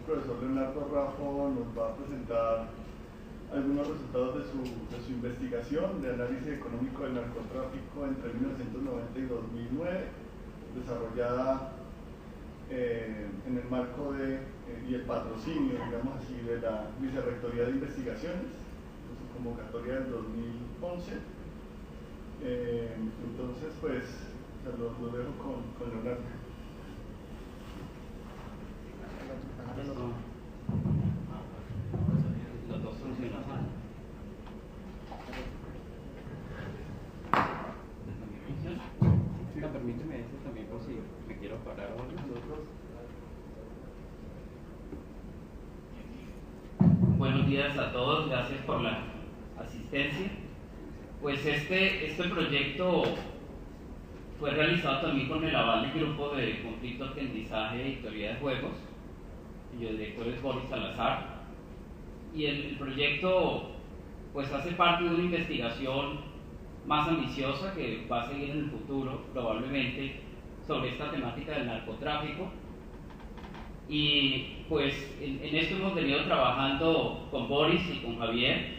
profesor Leonardo Raffo nos va a presentar algunos resultados de su investigación de análisis económico del narcotráfico entre 1990 y 2009, desarrollada en el marco y el patrocinio, digamos así, de la Vicerrectoría de Investigaciones, en su convocatoria del 2011. Entonces, pues, lo dejo con Leonardo. Los dos funcionan. Permíteme eso también por si me quiero parar ahora. Buenos días a todos, gracias por la asistencia. Pues este proyecto fue realizado también con el aval del Grupo de Conflicto, Aprendizaje y Teoría de Juegos, cuyo director es Boris Salazar, y el proyecto pues hace parte de una investigación más ambiciosa que va a seguir en el futuro probablemente sobre esta temática del narcotráfico. Y pues en esto hemos venido trabajando con Boris y con Javier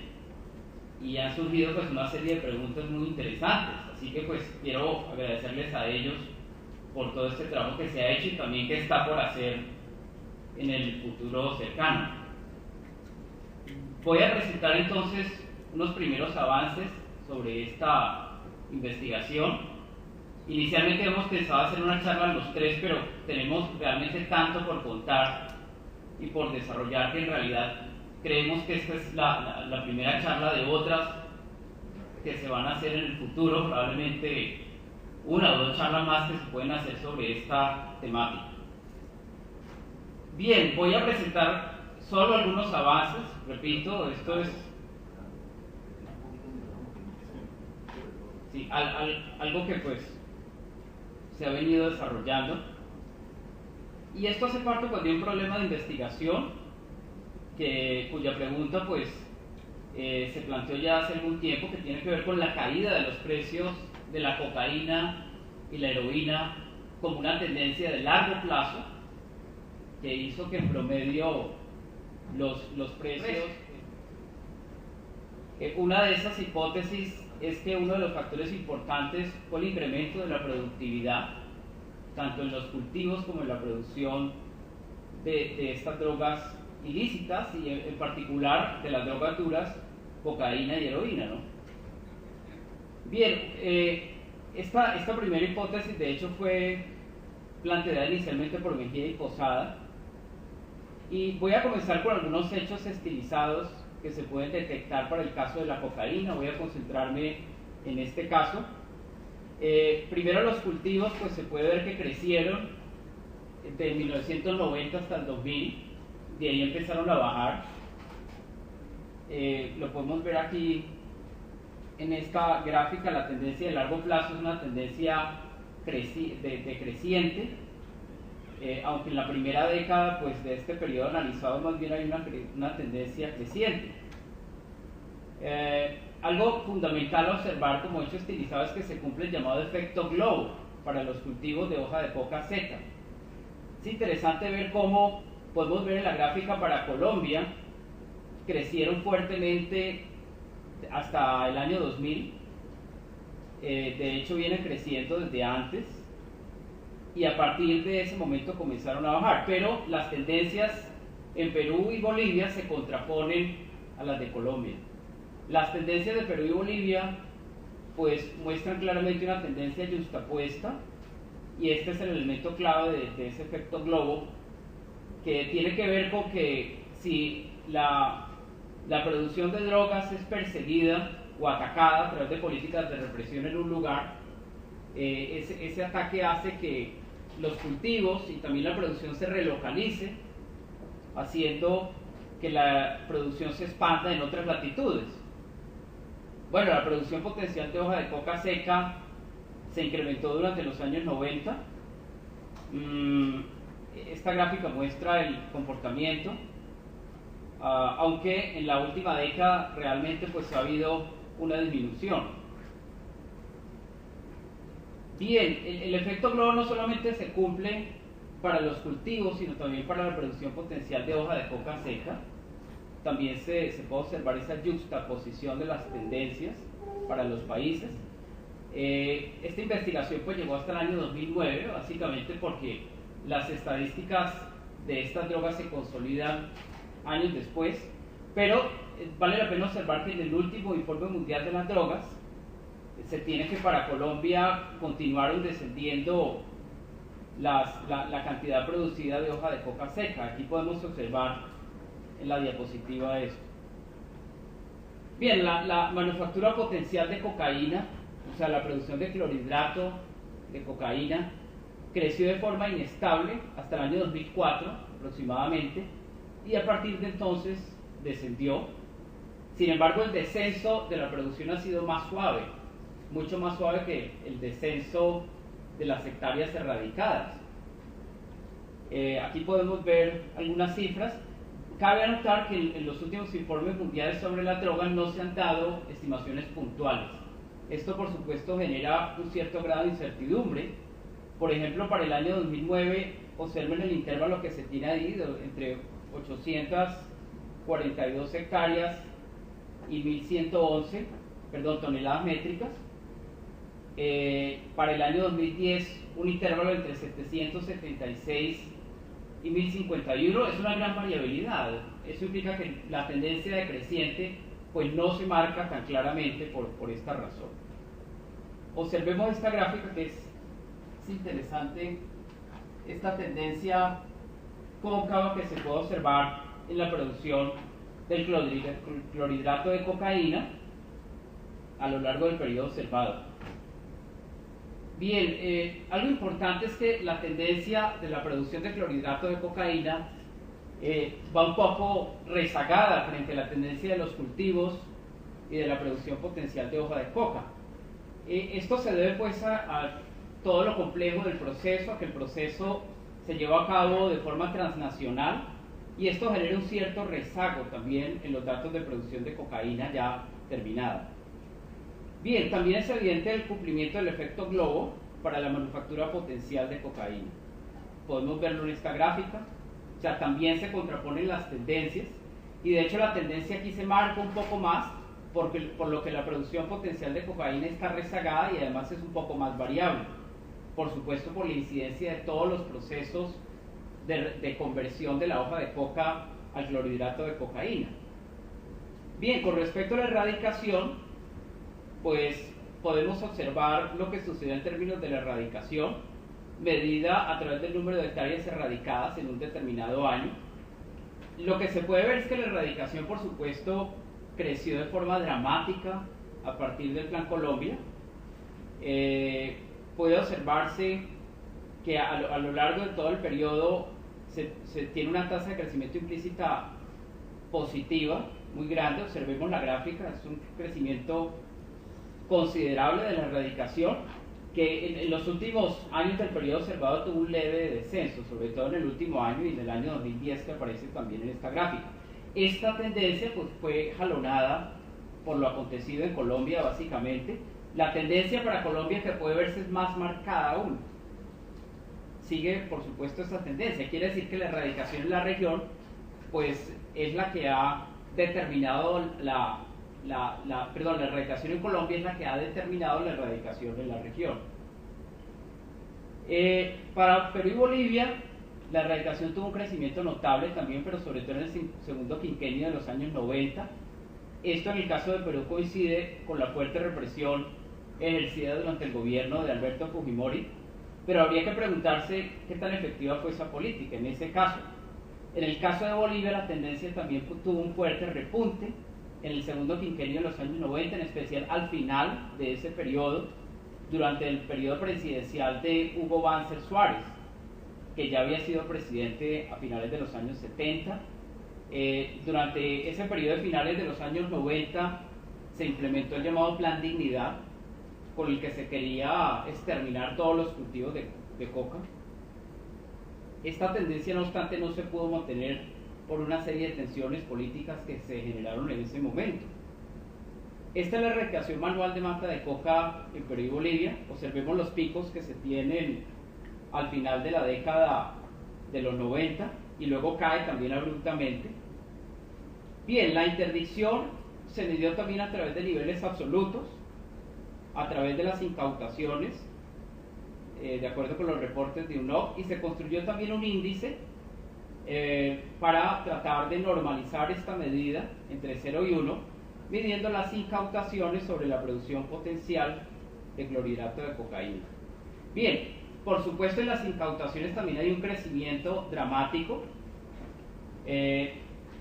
y han surgido pues una serie de preguntas muy interesantes, así que pues quiero agradecerles a ellos por todo este trabajo que se ha hecho y también que está por hacer en el futuro cercano. Voy a presentar entonces unos primeros avances sobre esta investigación. Inicialmente hemos pensado hacer una charla los tres, pero tenemos realmente tanto por contar y por desarrollar que en realidad creemos que esta es la primera charla de otras que se van a hacer en el futuro, probablemente una o dos charlas más que se pueden hacer sobre esta temática. Bien, voy a presentar solo algunos avances, repito, esto es algo que pues se ha venido desarrollando, y esto hace parte pues de un problema de investigación cuya pregunta pues se planteó ya hace algún tiempo, que tiene que ver con la caída de los precios de la cocaína y la heroína como una tendencia de largo plazo que hizo que en promedio los precios. Una de esas hipótesis es que uno de los factores importantes fue el incremento de la productividad, tanto en los cultivos como en la producción de estas drogas ilícitas y en particular de las drogas duras, cocaína y heroína, ¿no? Bien, esta primera hipótesis de hecho fue planteada inicialmente por Mejía y Posada, y voy a comenzar con algunos hechos estilizados que se pueden detectar para el caso de la cocaína. Voy a concentrarme en este caso. Primero, los cultivos, pues se puede ver que crecieron de 1990 hasta el 2000, de ahí empezaron a bajar. Lo podemos ver aquí en esta gráfica. La tendencia de largo plazo es una tendencia decreciente, aunque en la primera década pues, de este periodo analizado más bien hay una tendencia creciente. Algo fundamental a observar como hecho estilizado es que se cumple el llamado efecto globo para los cultivos de hoja de coca seca. Es interesante ver cómo podemos ver en la gráfica para Colombia crecieron fuertemente hasta el año 2000, de hecho vienen creciendo desde antes, y a partir de ese momento comenzaron a bajar, pero las tendencias en Perú y Bolivia se contraponen a las de Colombia. Las tendencias de Perú y Bolivia pues muestran claramente una tendencia yuxtapuesta, y este es el elemento clave de ese efecto globo, que tiene que ver con que si la producción de drogas es perseguida o atacada a través de políticas de represión en un lugar, ese ataque hace que los cultivos y también la producción se relocalice, haciendo que la producción se expanda en otras latitudes. Bueno, la producción potencial de hoja de coca seca se incrementó durante los años 90. Esta gráfica muestra el comportamiento, aunque en la última década realmente pues ha habido una disminución. Bien, el efecto globo no solamente se cumple para los cultivos, sino también para la producción potencial de hoja de coca seca. También se puede observar esa juxtaposición de las tendencias para los países. Esta investigación pues llegó hasta el año 2009, básicamente porque las estadísticas de estas drogas se consolidan años después, pero vale la pena observar que en el último informe mundial de las drogas se tiene que para Colombia continuaron descendiendo la cantidad producida de hoja de coca seca. Aquí podemos observar en la diapositiva esto. Bien, la manufactura potencial de cocaína, o sea, la producción de clorhidrato de cocaína, creció de forma inestable hasta el año 2004 aproximadamente, y a partir de entonces descendió. Sin embargo, el descenso de la producción ha sido más suave, mucho más suave que el descenso de las hectáreas erradicadas. Aquí podemos ver algunas cifras. Cabe anotar que en los últimos informes mundiales sobre la droga no se han dado estimaciones puntuales. Esto, por supuesto, genera un cierto grado de incertidumbre. Por ejemplo, para el año 2009, observen el intervalo que se tiene ahí entre 842 hectáreas y 1111 toneladas métricas. Para el año 2010, un intervalo entre 776 y 1051. Es una gran variabilidad. Eso implica que la tendencia decreciente pues no se marca tan claramente por esta razón. Observemos esta gráfica que es interesante, esta tendencia cóncava que se puede observar en la producción del clorhidrato de cocaína a lo largo del periodo observado. Bien, algo importante es que la tendencia de la producción de clorhidrato de cocaína va un poco rezagada frente a la tendencia de los cultivos y de la producción potencial de hoja de coca. Esto se debe pues a todo lo complejo del proceso, a que el proceso se lleva a cabo de forma transnacional, y esto genera un cierto rezago también en los datos de producción de cocaína ya terminada. Bien, también es evidente el cumplimiento del efecto globo para la manufactura potencial de cocaína. Podemos verlo en esta gráfica. O sea, también se contraponen las tendencias, y de hecho la tendencia aquí se marca un poco más por lo que la producción potencial de cocaína está rezagada y además es un poco más variable. Por supuesto, por la incidencia de todos los procesos de conversión de la hoja de coca al clorhidrato de cocaína. Bien, con respecto a la erradicación, pues podemos observar lo que sucedió en términos de la erradicación, medida a través del número de hectáreas erradicadas en un determinado año. Lo que se puede ver es que la erradicación, por supuesto, creció de forma dramática a partir del Plan Colombia. Puede observarse que a lo largo de todo el periodo se tiene una tasa de crecimiento implícita positiva muy grande. Observemos la gráfica, es un crecimiento considerable de la erradicación, que en los últimos años del periodo observado tuvo un leve descenso, sobre todo en el último año y en el año 2010, que aparece también en esta gráfica. Esta tendencia pues, fue jalonada por lo acontecido en Colombia, básicamente. La tendencia para Colombia, que puede verse, es más marcada aún. Sigue, por supuesto, esta tendencia. Quiere decir que la erradicación en la región pues, es la que ha determinado la erradicación en Colombia es la que ha determinado la erradicación en la región. Para Perú y Bolivia, la erradicación tuvo un crecimiento notable también, pero sobre todo en el segundo quinquenio de los años 90. Esto en el caso de Perú coincide con la fuerte represión ejercida durante el gobierno de Alberto Fujimori, pero habría que preguntarse qué tan efectiva fue esa política en ese caso. En el caso de Bolivia, la tendencia también tuvo un fuerte repunte en el segundo quinquenio de los años 90, en especial al final de ese periodo, durante el periodo presidencial de Hugo Banzer Suárez, que ya había sido presidente a finales de los años 70. Durante ese periodo de finales de los años 90 se implementó el llamado Plan Dignidad, con el que se quería exterminar todos los cultivos de coca. Esta tendencia, no obstante, no se pudo mantener por una serie de tensiones políticas que se generaron en ese momento. Esta es la erradicación manual de mata de coca en Perú y Bolivia. Observemos los picos que se tienen al final de la década de los 90 y luego cae también abruptamente. Bien, la interdicción se midió también a través de niveles absolutos, a través de las incautaciones, de acuerdo con los reportes de UNOC, y se construyó también un índice para tratar de normalizar esta medida entre 0 y 1, midiendo las incautaciones sobre la producción potencial de clorhidrato de cocaína. Bien, por supuesto en las incautaciones también hay un crecimiento dramático.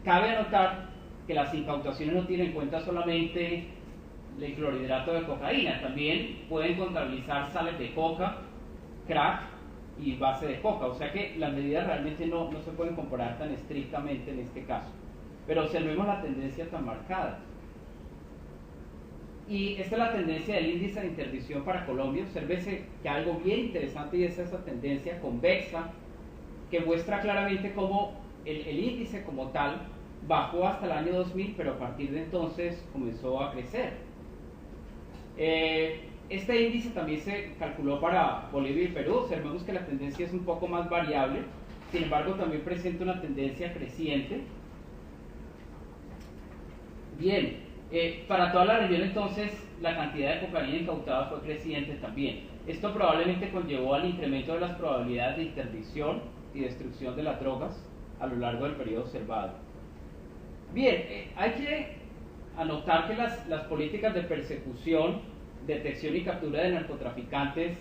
Cabe anotar que las incautaciones no tienen en cuenta solamente el clorhidrato de cocaína, también pueden contabilizar sales de coca, crack y base de coca, o sea que las medidas realmente no se pueden comparar tan estrictamente en este caso, pero observemos la tendencia tan marcada. Y esta es la tendencia del índice de interdicción para Colombia. Obsérvese que algo bien interesante y es esa tendencia convexa que muestra claramente cómo el índice como tal bajó hasta el año 2000, pero a partir de entonces comenzó a crecer. Este índice también se calculó para Bolivia y Perú. Observemos que la tendencia es un poco más variable, sin embargo también presenta una tendencia creciente. Bien, para toda la región entonces la cantidad de cocaína incautada fue creciente también. Esto probablemente conllevó al incremento de las probabilidades de interdicción y destrucción de las drogas a lo largo del periodo observado. Bien, hay que anotar que las políticas de persecución, detección y captura de narcotraficantes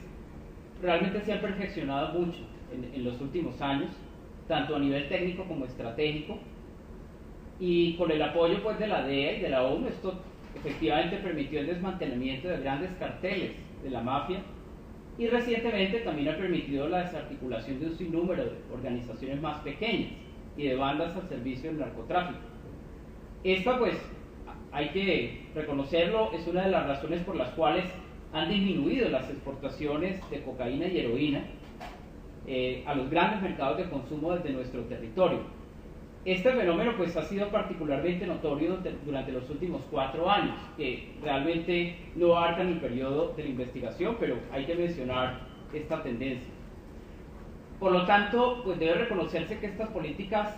realmente se han perfeccionado mucho en los últimos años, tanto a nivel técnico como estratégico, y con el apoyo pues de la DEA y de la ONU, esto efectivamente permitió el desmantelamiento de grandes carteles de la mafia, y recientemente también ha permitido la desarticulación de un sinnúmero de organizaciones más pequeñas y de bandas al servicio del narcotráfico. Esta, pues, hay que reconocerlo, es una de las razones por las cuales han disminuido las exportaciones de cocaína y heroína a los grandes mercados de consumo desde nuestro territorio. Este fenómeno pues ha sido particularmente notorio durante los últimos 4 años, que realmente no abarcan el periodo de la investigación, pero hay que mencionar esta tendencia. Por lo tanto, pues debe reconocerse que estas políticas,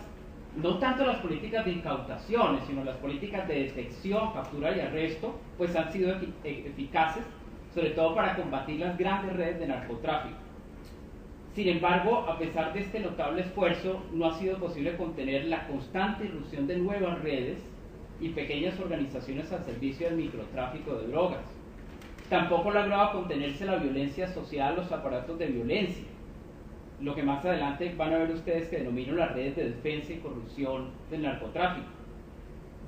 no tanto las políticas de incautaciones, sino las políticas de detección, captura y arresto, pues han sido eficaces, sobre todo para combatir las grandes redes de narcotráfico. Sin embargo, a pesar de este notable esfuerzo, no ha sido posible contener la constante irrupción de nuevas redes y pequeñas organizaciones al servicio del microtráfico de drogas. Tampoco lograba contenerse la violencia asociada a los aparatos de violencia, lo que más adelante van a ver ustedes que denomino las redes de defensa y corrupción del narcotráfico.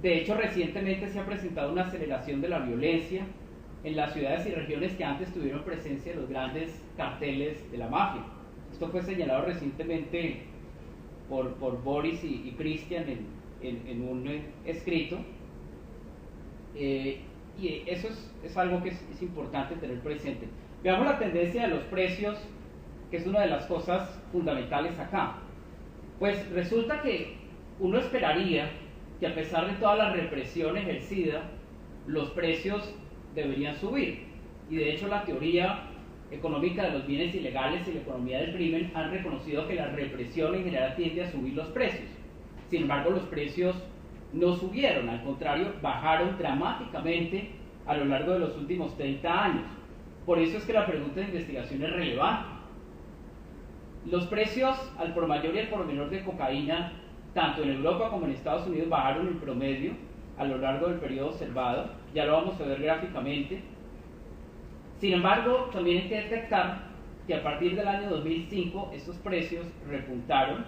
De hecho, recientemente se ha presentado una aceleración de la violencia en las ciudades y regiones que antes tuvieron presencia de los grandes carteles de la mafia. Esto fue señalado recientemente por Boris y Christian en un escrito, y eso es algo que es importante tener presente. Veamos la tendencia de los precios, que es una de las cosas fundamentales acá. Pues resulta que uno esperaría que a pesar de toda la represión ejercida, los precios deberían subir, y de hecho la teoría económica de los bienes ilegales y la economía del crimen han reconocido que la represión en general tiende a subir los precios. Sin embargo, los precios no subieron, al contrario, bajaron dramáticamente a lo largo de los últimos 30 años. Por eso es que la pregunta de investigación es relevante. Los precios al por mayor y al por menor de cocaína, tanto en Europa como en Estados Unidos, bajaron en promedio a lo largo del periodo observado. Ya lo vamos a ver gráficamente. Sin embargo, también hay que detectar que a partir del año 2005 estos precios repuntaron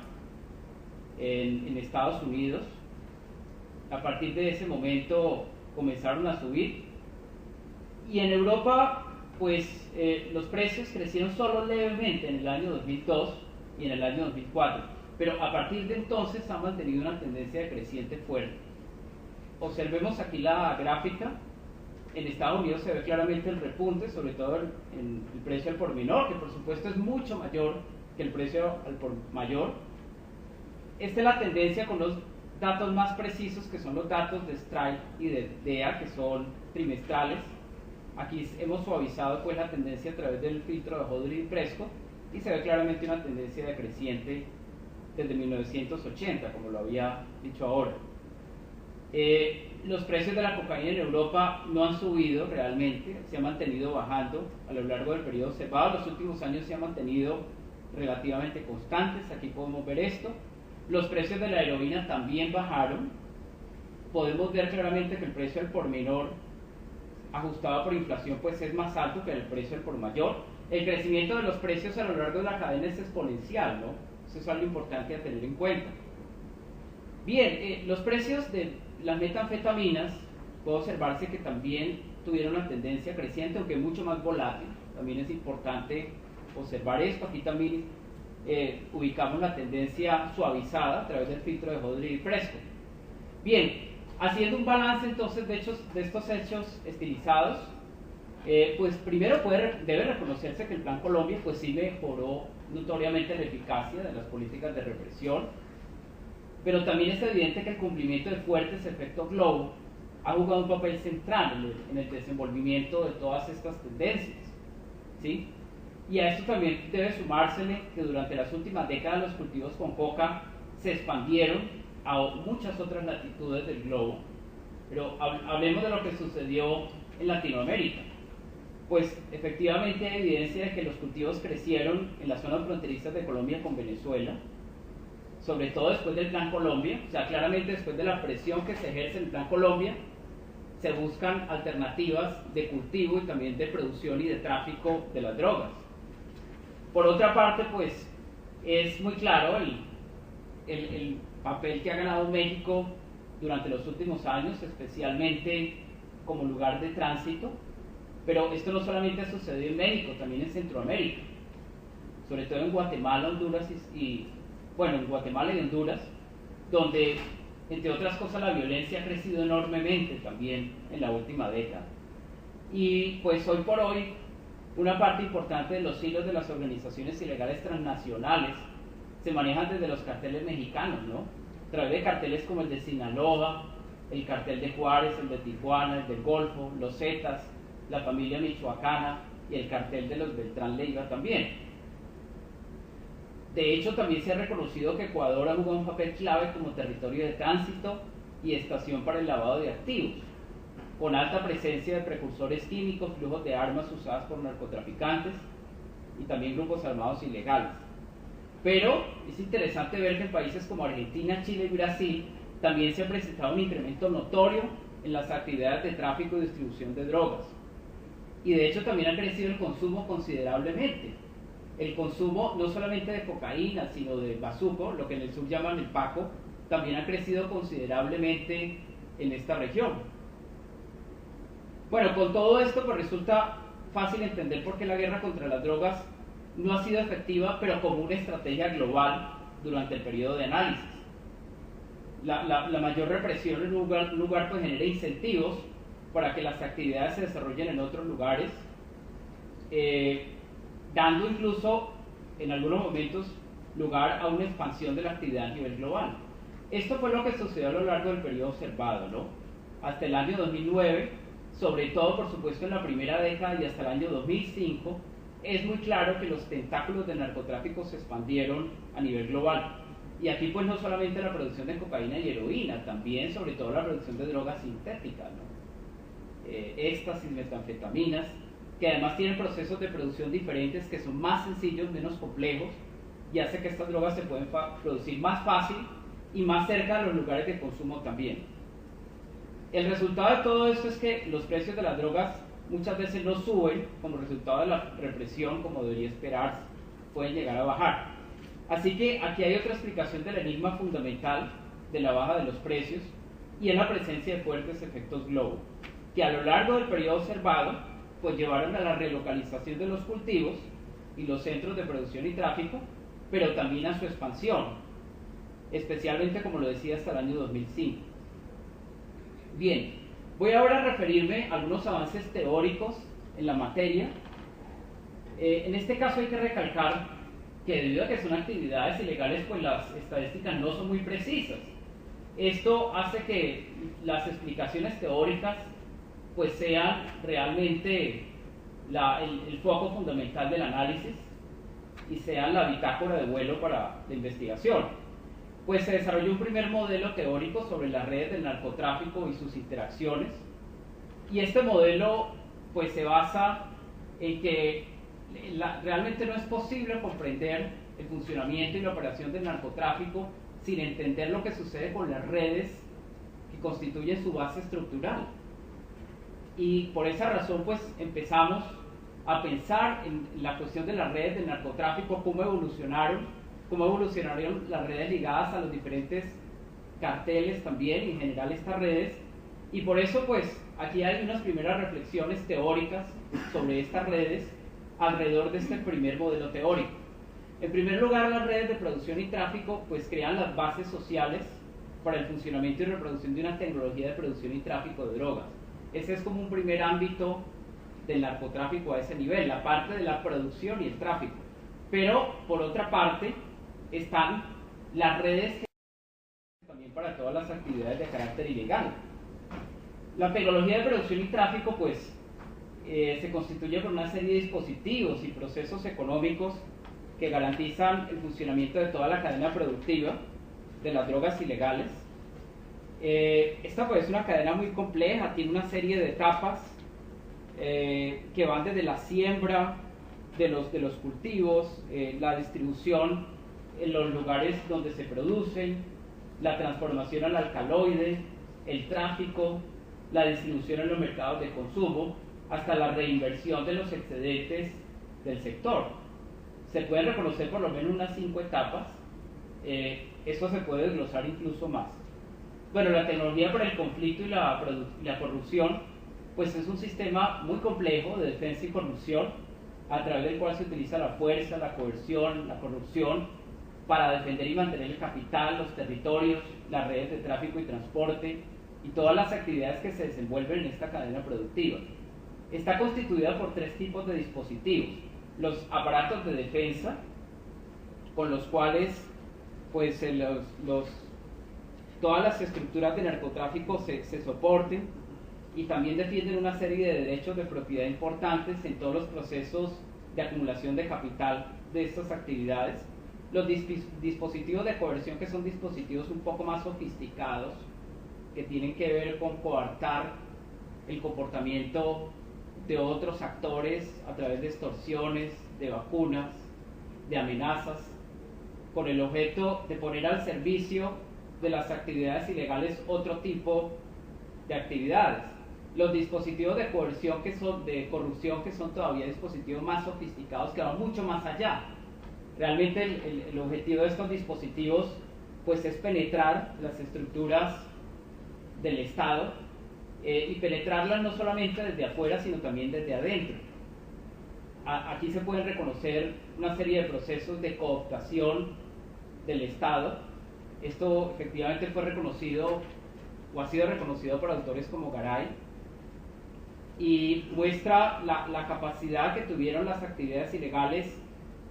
en Estados Unidos. A partir de ese momento comenzaron a subir, y en Europa pues los precios crecieron solo levemente en el año 2002 y en el año 2004, pero a partir de entonces han mantenido una tendencia decreciente fuerte. Observemos aquí la gráfica. En Estados Unidos se ve claramente el repunte, sobre todo en el precio al por menor, que por supuesto es mucho mayor que el precio al por mayor. Esta es la tendencia con los datos más precisos, que son los datos de Strike y de DEA, que son trimestrales. Aquí hemos suavizado pues la tendencia a través del filtro de Hodder y Prescott, y se ve claramente una tendencia decreciente desde 1980, como lo había dicho ahora. Los precios de la cocaína en Europa no han subido realmente, se han mantenido bajando a lo largo del periodo observado. Los últimos años se han mantenido relativamente constantes, aquí podemos ver esto. Los precios de la heroína también bajaron. Podemos ver claramente que el precio al por menor, ajustado por inflación, pues es más alto que el precio al por mayor. El crecimiento de los precios a lo largo de la cadena es exponencial, ¿no? Eso es algo importante a tener en cuenta. Bien, los precios de las metanfetaminas, puede observarse que también tuvieron una tendencia creciente, aunque mucho más volátil. También es importante observar esto. Aquí también ubicamos la tendencia suavizada a través del filtro de Hodder y Prescott. Bien, haciendo un balance entonces de estos hechos estilizados, pues primero debe reconocerse que el Plan Colombia pues sí mejoró notoriamente la eficacia de las políticas de represión, pero también es evidente que el cumplimiento de fuertes efectos globo ha jugado un papel central en el desenvolvimiento de todas estas tendencias, ¿sí? Y a esto también debe sumársele que durante las últimas décadas los cultivos con coca se expandieron a muchas otras latitudes del globo. Pero hablemos de lo que sucedió en Latinoamérica. Pues efectivamente hay evidencia de que los cultivos crecieron en las zonas fronterizas de Colombia con Venezuela, sobre todo después del Plan Colombia. O sea, claramente después de la presión que se ejerce en el Plan Colombia, se buscan alternativas de cultivo y también de producción y de tráfico de las drogas. Por otra parte, pues es muy claro el papel que ha ganado México durante los últimos años, especialmente como lugar de tránsito, pero esto no solamente ha sucedido en México, también en Centroamérica, sobre todo en Guatemala, Honduras en Guatemala y Honduras, donde entre otras cosas la violencia ha crecido enormemente también en la última década. Y pues hoy por hoy una parte importante de los hilos de las organizaciones ilegales transnacionales se manejan desde los carteles mexicanos, ¿no? A través de carteles como el de Sinaloa, el cartel de Juárez, el de Tijuana, el del Golfo, los Zetas, la familia michoacana y el cartel de los Beltrán Leiva también. De hecho, también se ha reconocido que Ecuador ha jugado un papel clave como territorio de tránsito y estación para el lavado de activos, con alta presencia de precursores químicos, flujos de armas usadas por narcotraficantes y también grupos armados ilegales. Pero es interesante ver que en países como Argentina, Chile y Brasil también se ha presentado un incremento notorio en las actividades de tráfico y distribución de drogas. Y de hecho también ha crecido el consumo considerablemente. El consumo no solamente de cocaína, sino de bazuco, lo que en el sur llaman el paco, también ha crecido considerablemente en esta región. Bueno, con todo esto pues resulta fácil entender por qué la guerra contra las drogas no ha sido efectiva, pero como una estrategia global durante el periodo de análisis. La mayor represión en un lugar pues genera incentivos para que las actividades se desarrollen en otros lugares, dando incluso en algunos momentos lugar a una expansión de la actividad a nivel global. Esto fue lo que sucedió a lo largo del periodo observado, ¿no? Hasta el año 2009, sobre todo por supuesto en la primera década y hasta el año 2005, es muy claro que los tentáculos del narcotráfico se expandieron a nivel global. Y aquí pues no solamente la producción de cocaína y heroína, también sobre todo la producción de drogas sintéticas, ¿no? Éxtasis, metanfetaminas, que además tienen procesos de producción diferentes que son más sencillos, menos complejos, y hace que estas drogas se pueden producir más fácil y más cerca de los lugares de consumo también. El resultado de todo esto es que los precios de las drogas muchas veces no suben como resultado de la represión como debería esperarse, pueden llegar a bajar. Así que aquí hay otra explicación del enigma fundamental de la baja de los precios, y es la presencia de fuertes efectos globo, que a lo largo del periodo observado pues llevaron a la relocalización de los cultivos y los centros de producción y tráfico, pero también a su expansión, especialmente, como lo decía, hasta el año 2005. Bien, voy ahora a referirme a algunos avances teóricos en la materia. En este caso hay que recalcar que debido a que son actividades ilegales, pues las estadísticas no son muy precisas. Esto hace que las explicaciones teóricas pues sean realmente el foco fundamental del análisis y sean la bitácora de vuelo para la investigación. pues se desarrolló un primer modelo teórico sobre las redes del narcotráfico y sus interacciones, y este modelo pues se basa en que realmente no es posible comprender el funcionamiento y la operación del narcotráfico sin entender lo que sucede con las redes que constituyen su base estructural. Y por esa razón pues empezamos a pensar en la cuestión de las redes del narcotráfico, cómo evolucionaron las redes ligadas a los diferentes carteles también, y en general estas redes. Y por eso pues aquí hay unas primeras reflexiones teóricas sobre estas redes alrededor de este primer modelo teórico. En primer lugar, las redes de producción y tráfico pues crean las bases sociales para el funcionamiento y reproducción de una tecnología de producción y tráfico de drogas. Ese es como un primer ámbito del narcotráfico a ese nivel, la parte de la producción y el tráfico. Pero por otra parte están las redes que también para todas las actividades de carácter ilegal. La tecnología de producción y tráfico pues se constituye por una serie de dispositivos y procesos económicos que garantizan el funcionamiento de toda la cadena productiva de las drogas ilegales. Esta pues es una cadena muy compleja, tiene una serie de etapas que van desde la siembra de los cultivos, la distribución en los lugares donde se producen, la transformación al alcaloide, el tráfico, la distribución en los mercados de consumo, hasta la reinversión de los excedentes del sector. Se pueden reconocer por lo menos unas 5 etapas, eso se puede desglosar incluso más. Bueno, la tecnología para el conflicto y la corrupción, pues es un sistema muy complejo de defensa y corrupción, a través del cual se utiliza la fuerza, la coerción, la corrupción, para defender y mantener el capital, los territorios, las redes de tráfico y transporte, y todas las actividades que se desenvuelven en esta cadena productiva. Está constituida por 3 tipos de dispositivos: los aparatos de defensa, con los cuales pues todas las estructuras de narcotráfico se soporten, y también defienden una serie de derechos de propiedad importantes en todos los procesos de acumulación de capital de estas actividades. Los dispositivos de coerción, que son dispositivos un poco más sofisticados, que tienen que ver con coartar el comportamiento de otros actores a través de extorsiones, de vacunas, de amenazas, con el objeto de poner al servicio de las actividades ilegales otro tipo de actividades. Los dispositivos de coerción, de corrupción, que son todavía dispositivos más sofisticados, que van mucho más allá. Realmente el objetivo de estos dispositivos pues es penetrar las estructuras del Estado, y penetrarlas no solamente desde afuera, sino también desde adentro. Aquí se pueden reconocer una serie de procesos de cooptación del Estado. Esto efectivamente fue reconocido o ha sido reconocido por autores como Garay, y muestra la capacidad que tuvieron las actividades ilegales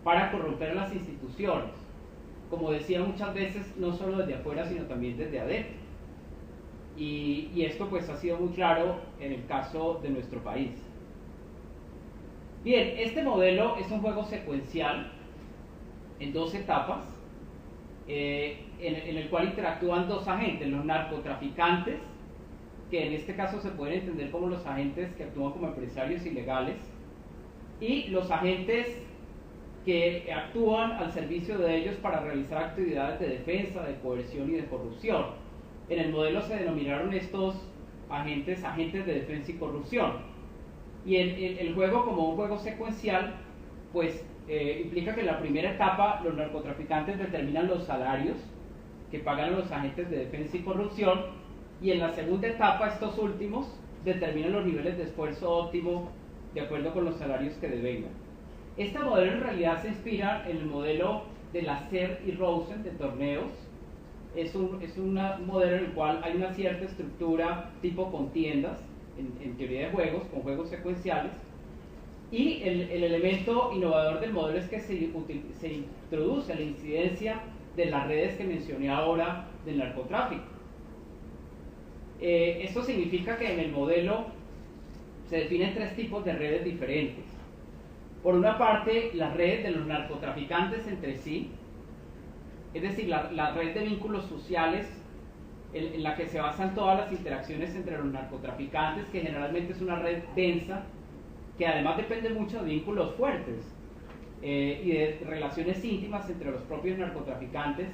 para corromper las instituciones, como decía, muchas veces no solo desde afuera sino también desde adentro. Y esto pues ha sido muy claro en el caso de nuestro país. Bien, este modelo es un juego secuencial en 2 etapas, en el cual interactúan 2 agentes: los narcotraficantes, que en este caso se pueden entender como los agentes que actúan como empresarios ilegales, y los agentes que actúan al servicio de ellos para realizar actividades de defensa, de coerción y de corrupción. En el modelo se denominaron estos agentes de defensa y corrupción. Y el juego, como un juego secuencial, pues implica que en la primera etapa los narcotraficantes determinan los salarios que pagan los agentes de defensa y corrupción, y en la segunda etapa estos últimos determinan los niveles de esfuerzo óptimo de acuerdo con los salarios que devengan. Este modelo en realidad se inspira en el modelo de la SER y Rosen de torneos. Es un modelo en el cual hay una cierta estructura tipo contiendas en teoría de juegos, con juegos secuenciales, y el elemento innovador del modelo es que se introduce la incidencia de las redes que mencioné ahora del narcotráfico. Esto significa que en el modelo se definen 3 tipos de redes diferentes. Por una parte, las redes de los narcotraficantes entre sí, es decir, la red de vínculos sociales en la que se basan todas las interacciones entre los narcotraficantes, que generalmente es una red densa, que además depende mucho de vínculos fuertes y de relaciones íntimas entre los propios narcotraficantes,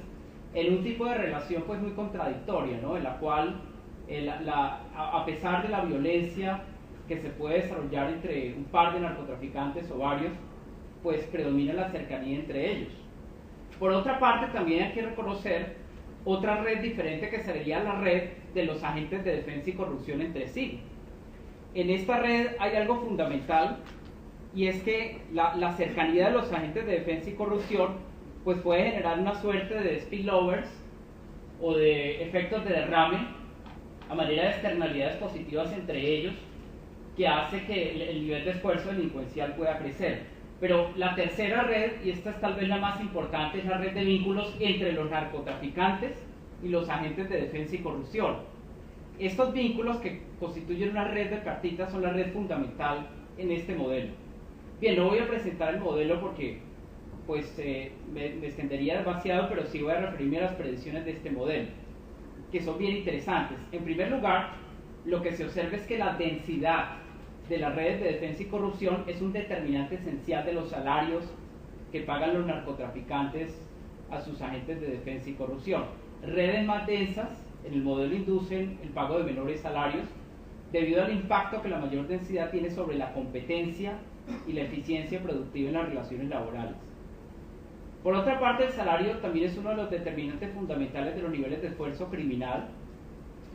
en un tipo de relación pues muy contradictoria, ¿no? En la cual a pesar de la violencia que se puede desarrollar entre un par de narcotraficantes o varios, pues predomina la cercanía entre ellos. Por otra parte, también hay que reconocer otra red diferente, que sería la red de los agentes de defensa y corrupción entre sí. En esta red hay algo fundamental, y es que la cercanía de los agentes de defensa y corrupción pues puede generar una suerte de spillovers o de efectos de derrame a manera de externalidades positivas entre ellos, que hace que el nivel de esfuerzo delincuencial pueda crecer. Pero la tercera red, y esta es tal vez la más importante, es la red de vínculos entre los narcotraficantes y los agentes de defensa y corrupción. Estos vínculos, que constituyen una red de cartitas, son la red fundamental en este modelo. Bien, no voy a presentar el modelo porque pues, me extendería demasiado, pero sí voy a referirme a las predicciones de este modelo, que son bien interesantes. En primer lugar, lo que se observa es que la densidad de las redes de defensa y corrupción es un determinante esencial de los salarios que pagan los narcotraficantes a sus agentes de defensa y corrupción. Redes más densas en el modelo inducen el pago de menores salarios debido al impacto que la mayor densidad tiene sobre la competencia y la eficiencia productiva en las relaciones laborales. Por otra parte, el salario también es uno de los determinantes fundamentales de los niveles de esfuerzo criminal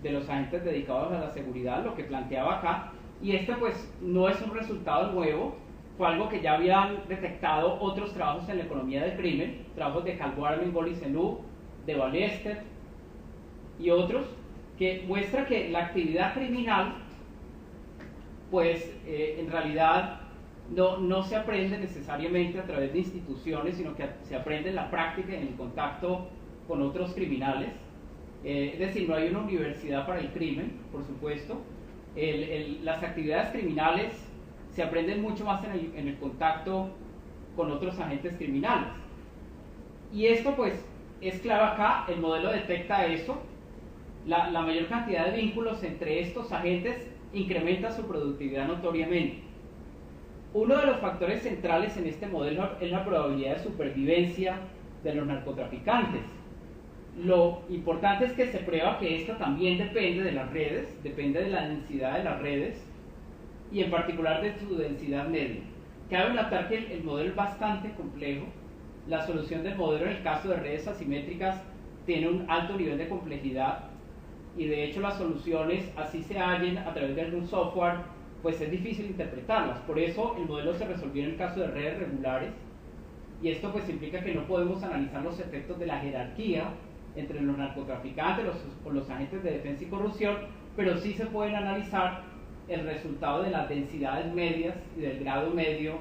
de los agentes dedicados a la seguridad, lo que planteaba acá, y este pues no es un resultado nuevo, fue algo que ya habían detectado otros trabajos en la economía del crimen, trabajos de Calvo Armengol y Senú, de Ballester y otros, que muestra que la actividad criminal pues en realidad no se aprende necesariamente a través de instituciones, sino que se aprende en la práctica, en el contacto con otros criminales. Es decir, no hay una universidad para el crimen, por supuesto. Las actividades criminales se aprenden mucho más en el contacto con otros agentes criminales. Y esto pues es claro acá, el modelo detecta eso. La mayor cantidad de vínculos entre estos agentes incrementa su productividad notoriamente. Uno de los factores centrales en este modelo es la probabilidad de supervivencia de los narcotraficantes. Lo importante es que se prueba que esto también depende de las redes, depende de la densidad de las redes y en particular de su densidad media. Cabe notar que el modelo es bastante complejo. La solución del modelo en el caso de redes asimétricas tiene un alto nivel de complejidad, y de hecho las soluciones, así se hallen a través de algún software, pues es difícil interpretarlas. Por eso el modelo se resolvió en el caso de redes regulares, y esto pues implica que no podemos analizar los efectos de la jerarquía entre los narcotraficantes o los agentes de defensa y corrupción, pero sí se pueden analizar el resultado de las densidades medias y del grado medio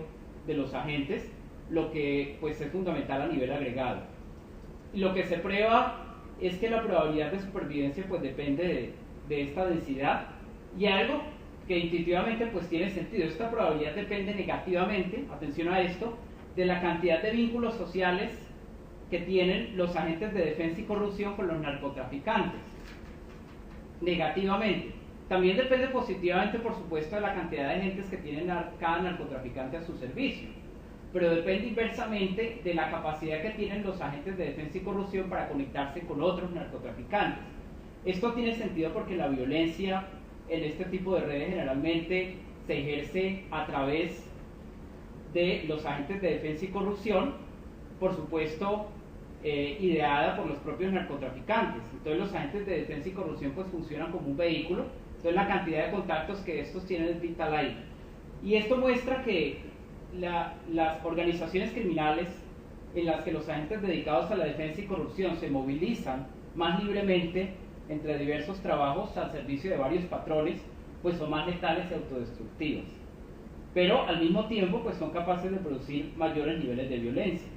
de los agentes, lo que pues es fundamental a nivel agregado. Y lo que se prueba es que la probabilidad de supervivencia pues depende de esta densidad, y algo que intuitivamente pues tiene sentido. Esta probabilidad depende negativamente, atención a esto, de la cantidad de vínculos sociales que tienen los agentes de defensa y corrupción con los narcotraficantes. Negativamente. También depende positivamente, por supuesto, de la cantidad de agentes que tiene cada narcotraficante a su servicio, pero depende inversamente de la capacidad que tienen los agentes de defensa y corrupción para conectarse con otros narcotraficantes. Esto tiene sentido porque la violencia en este tipo de redes generalmente se ejerce a través de los agentes de defensa y corrupción, por supuesto ideada por los propios narcotraficantes. Entonces los agentes de defensa y corrupción pues funcionan como un vehículo, entonces la cantidad de contactos que estos tienen es vital ahí. Y esto muestra que las organizaciones criminales en las que los agentes dedicados a la defensa y corrupción se movilizan más libremente entre diversos trabajos al servicio de varios patrones, pues son más letales y autodestructivas, pero al mismo tiempo pues son capaces de producir mayores niveles de violencia.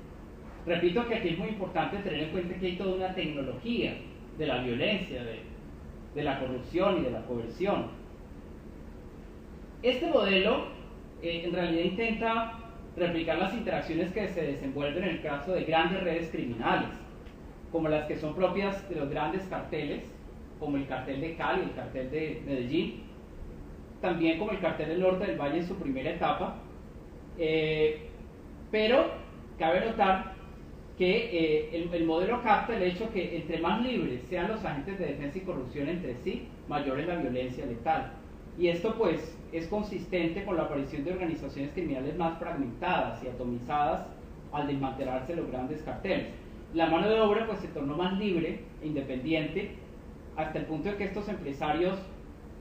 Repito que aquí es muy importante tener en cuenta que hay toda una tecnología de la violencia, de la corrupción y de la coerción. Este modelo en realidad intenta replicar las interacciones que se desenvuelven en el caso de grandes redes criminales. como las que son propias de los grandes carteles, como el cartel de Cali, el cartel de Medellín, también como el cartel del Norte del Valle en su primera etapa, pero cabe notar que el modelo capta el hecho que entre más libres sean los agentes de defensa y corrupción entre sí, mayor es la violencia letal. Y esto pues es consistente con la aparición de organizaciones criminales más fragmentadas y atomizadas al desmantelarse los grandes carteles. La mano de obra pues se tornó más libre e independiente hasta el punto de que estos empresarios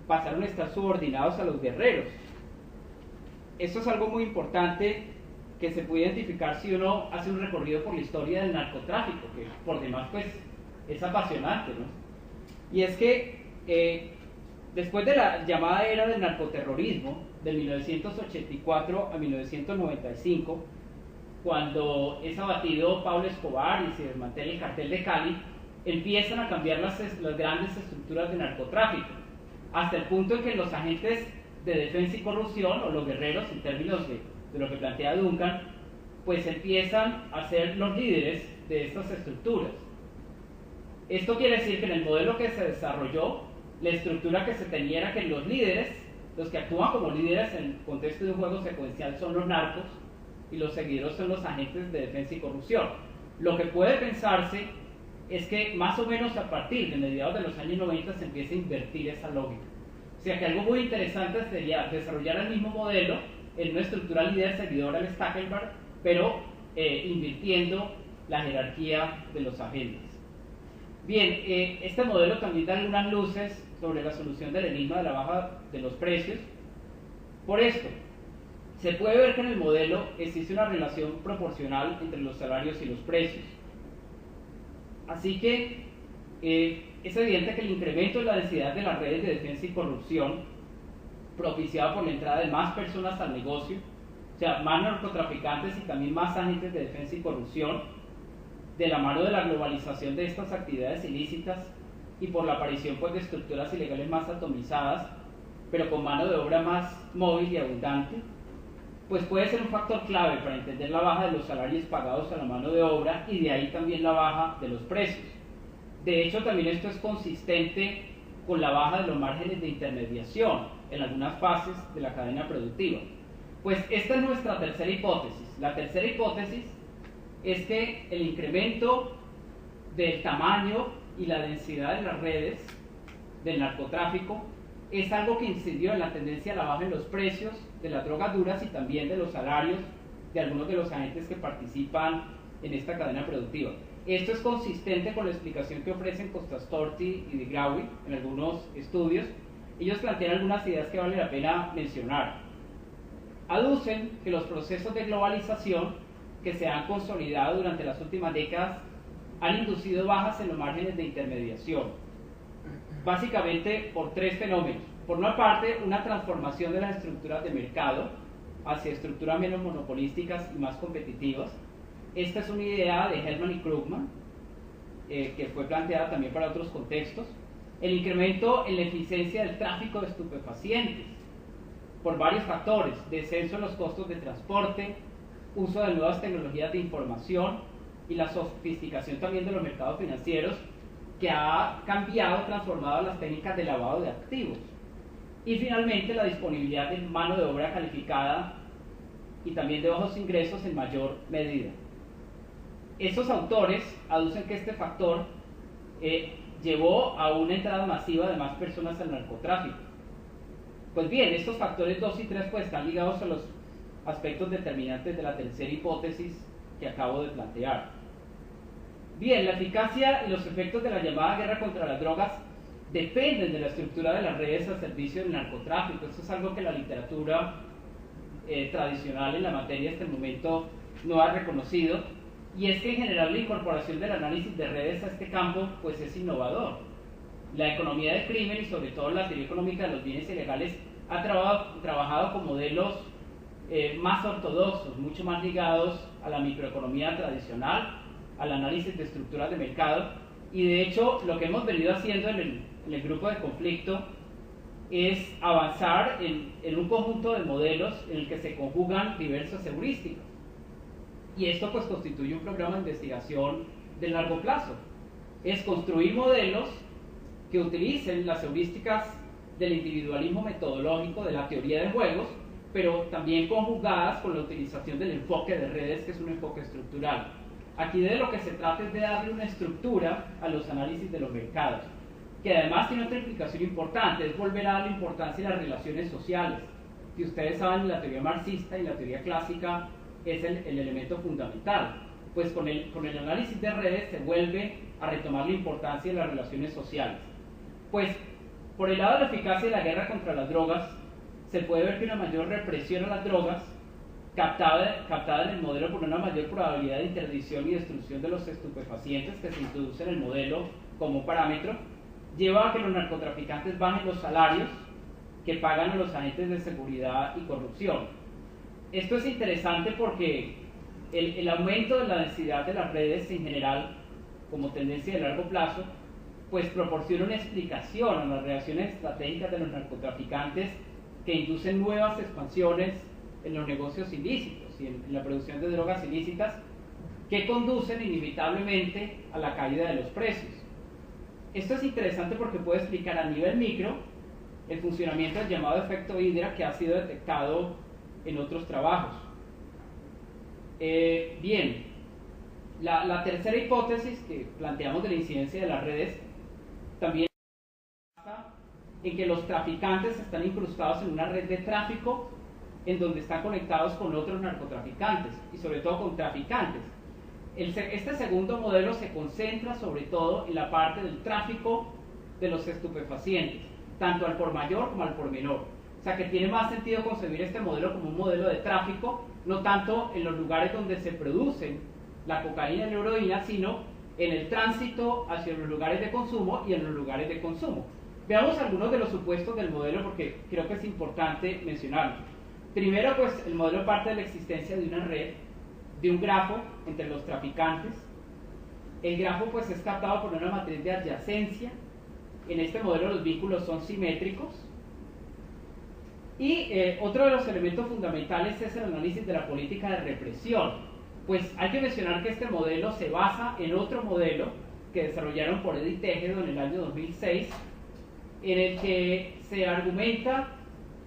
pasaron a estar subordinados a los guerreros. Esto es algo muy importante que se puede identificar si uno hace un recorrido por la historia del narcotráfico, que por demás pues es apasionante, ¿no? Y es que después de la llamada era del narcoterrorismo, de 1984 a 1995, cuando es abatido Pablo Escobar y se desmantela el cartel de Cali, empiezan a cambiar las grandes estructuras de narcotráfico, hasta el punto en que los agentes de defensa y corrupción, o los guerreros en términos de lo que plantea Duncan, pues empiezan a ser los líderes de estas estructuras. Esto quiere decir que en el modelo que se desarrolló, la estructura que se tenía era que los líderes, los que actúan como líderes en el contexto de un juego secuencial son los narcos y los seguidores son los agentes de defensa y corrupción. Lo que puede pensarse es que más o menos a partir de mediados de los años 90 se empieza a invertir esa lógica. O sea que algo muy interesante sería desarrollar el mismo modelo en una estructura líder-seguidor al Stackelberg, pero invirtiendo la jerarquía de los agentes. Bien, este modelo también da algunas luces sobre la solución del enigma de la baja de los precios. Por esto, se puede ver que en el modelo existe una relación proporcional entre los salarios y los precios. Así que es evidente que el incremento de la densidad de las redes de defensa y corrupción, propiciado por la entrada de más personas al negocio, o sea, más narcotraficantes y también más agentes de defensa y corrupción, de la mano de la globalización de estas actividades ilícitas y por la aparición pues, de estructuras ilegales más atomizadas, pero con mano de obra más móvil y abundante, pues puede ser un factor clave para entender la baja de los salarios pagados a la mano de obra y de ahí también la baja de los precios. De hecho, también esto es consistente con la baja de los márgenes de intermediación en algunas fases de la cadena productiva. Pues esta es nuestra tercera hipótesis. La tercera hipótesis es que el incremento del tamaño y la densidad de las redes del narcotráfico es algo que incidió en la tendencia a la baja en los precios de las drogas duras y también de los salarios de algunos de los agentes que participan en esta cadena productiva. Esto es consistente con la explicación que ofrecen Costastorti y de Graui en algunos estudios. Ellos plantean algunas ideas que vale la pena mencionar. Aducen que los procesos de globalización que se han consolidado durante las últimas décadas han inducido bajas en los márgenes de intermediación, básicamente por tres fenómenos. Por una parte, una transformación de las estructuras de mercado hacia estructuras menos monopolísticas y más competitivas. Esta es una idea de Hellman y Krugman, que fue planteada también para otros contextos. El incremento en la eficiencia del tráfico de estupefacientes, por varios factores: descenso en los costos de transporte, uso de nuevas tecnologías de información y la sofisticación también de los mercados financieros, que ha cambiado, transformado las técnicas de lavado de activos. Y finalmente la disponibilidad de mano de obra calificada y también de bajos ingresos en mayor medida. Estos autores aducen que este factor llevó a una entrada masiva de más personas al narcotráfico. Pues bien, estos factores 2 y 3 pues, están ligados a los aspectos determinantes de la tercera hipótesis que acabo de plantear. Bien, la eficacia y los efectos de la llamada guerra contra las drogas dependen de la estructura de las redes al servicio del narcotráfico. Esto es algo que la literatura tradicional en la materia hasta el momento no ha reconocido, y es que en general la incorporación del análisis de redes a este campo pues es innovador. La economía del crimen y sobre todo la teoría económica de los bienes ilegales ha trabajado con modelos más ortodoxos, mucho más ligados a la microeconomía tradicional, al análisis de estructuras de mercado, y de hecho lo que hemos venido haciendo en el grupo de conflicto es avanzar en un conjunto de modelos en el que se conjugan diversas heurísticas, y esto pues constituye un programa de investigación de largo plazo. es construir modelos que utilicen las heurísticas del individualismo metodológico, de la teoría de juegos, pero también conjugadas con la utilización del enfoque de redes, que es un enfoque estructural. Aquí de lo que se trata es de darle una estructura a los análisis de los mercados, que además tiene otra implicación importante, es volver a darle importancia a las relaciones sociales, que ustedes saben, la teoría marxista y la teoría clásica es el elemento fundamental. Pues con el análisis de redes se vuelve a retomar la importancia de las relaciones sociales. Pues por el lado de la eficacia de la guerra contra las drogas, se puede ver que una mayor represión a las drogas, captada en el modelo por una mayor probabilidad de interdicción y destrucción de los estupefacientes que se introduce en el modelo como parámetro, lleva a que los narcotraficantes bajen los salarios que pagan a los agentes de seguridad y corrupción. Esto es interesante porque el aumento de la densidad de las redes en general, como tendencia de largo plazo, pues proporciona una explicación a las reacciones estratégicas de los narcotraficantes que inducen nuevas expansiones en los negocios ilícitos y en la producción de drogas ilícitas que conducen inevitablemente a la caída de los precios. Esto es interesante porque puede explicar a nivel micro el funcionamiento del llamado efecto Hydra que ha sido detectado en otros trabajos. Bien, la tercera hipótesis que planteamos de la incidencia de las redes también basa en que los traficantes están incrustados en una red de tráfico en donde están conectados con otros narcotraficantes y sobre todo con traficantes. Este segundo modelo se concentra sobre todo en la parte del tráfico de los estupefacientes, tanto al por mayor como al por menor. O sea que tiene más sentido concebir este modelo como un modelo de tráfico, no tanto en los lugares donde se producen la cocaína y la heroína, sino en el tránsito hacia los lugares de consumo y en los lugares de consumo. Veamos algunos de los supuestos del modelo porque creo que es importante mencionarlo. Primero, pues el modelo parte de la existencia de una red, de un grafo entre los traficantes. El grafo pues es captado por una matriz de adyacencia. En este modelo los vínculos son simétricos. Y otro de los elementos fundamentales es el análisis de la política de represión. Pues hay que mencionar que este modelo se basa en otro modelo que desarrollaron por Eddy Tejedo en el año 2006, en el que se argumenta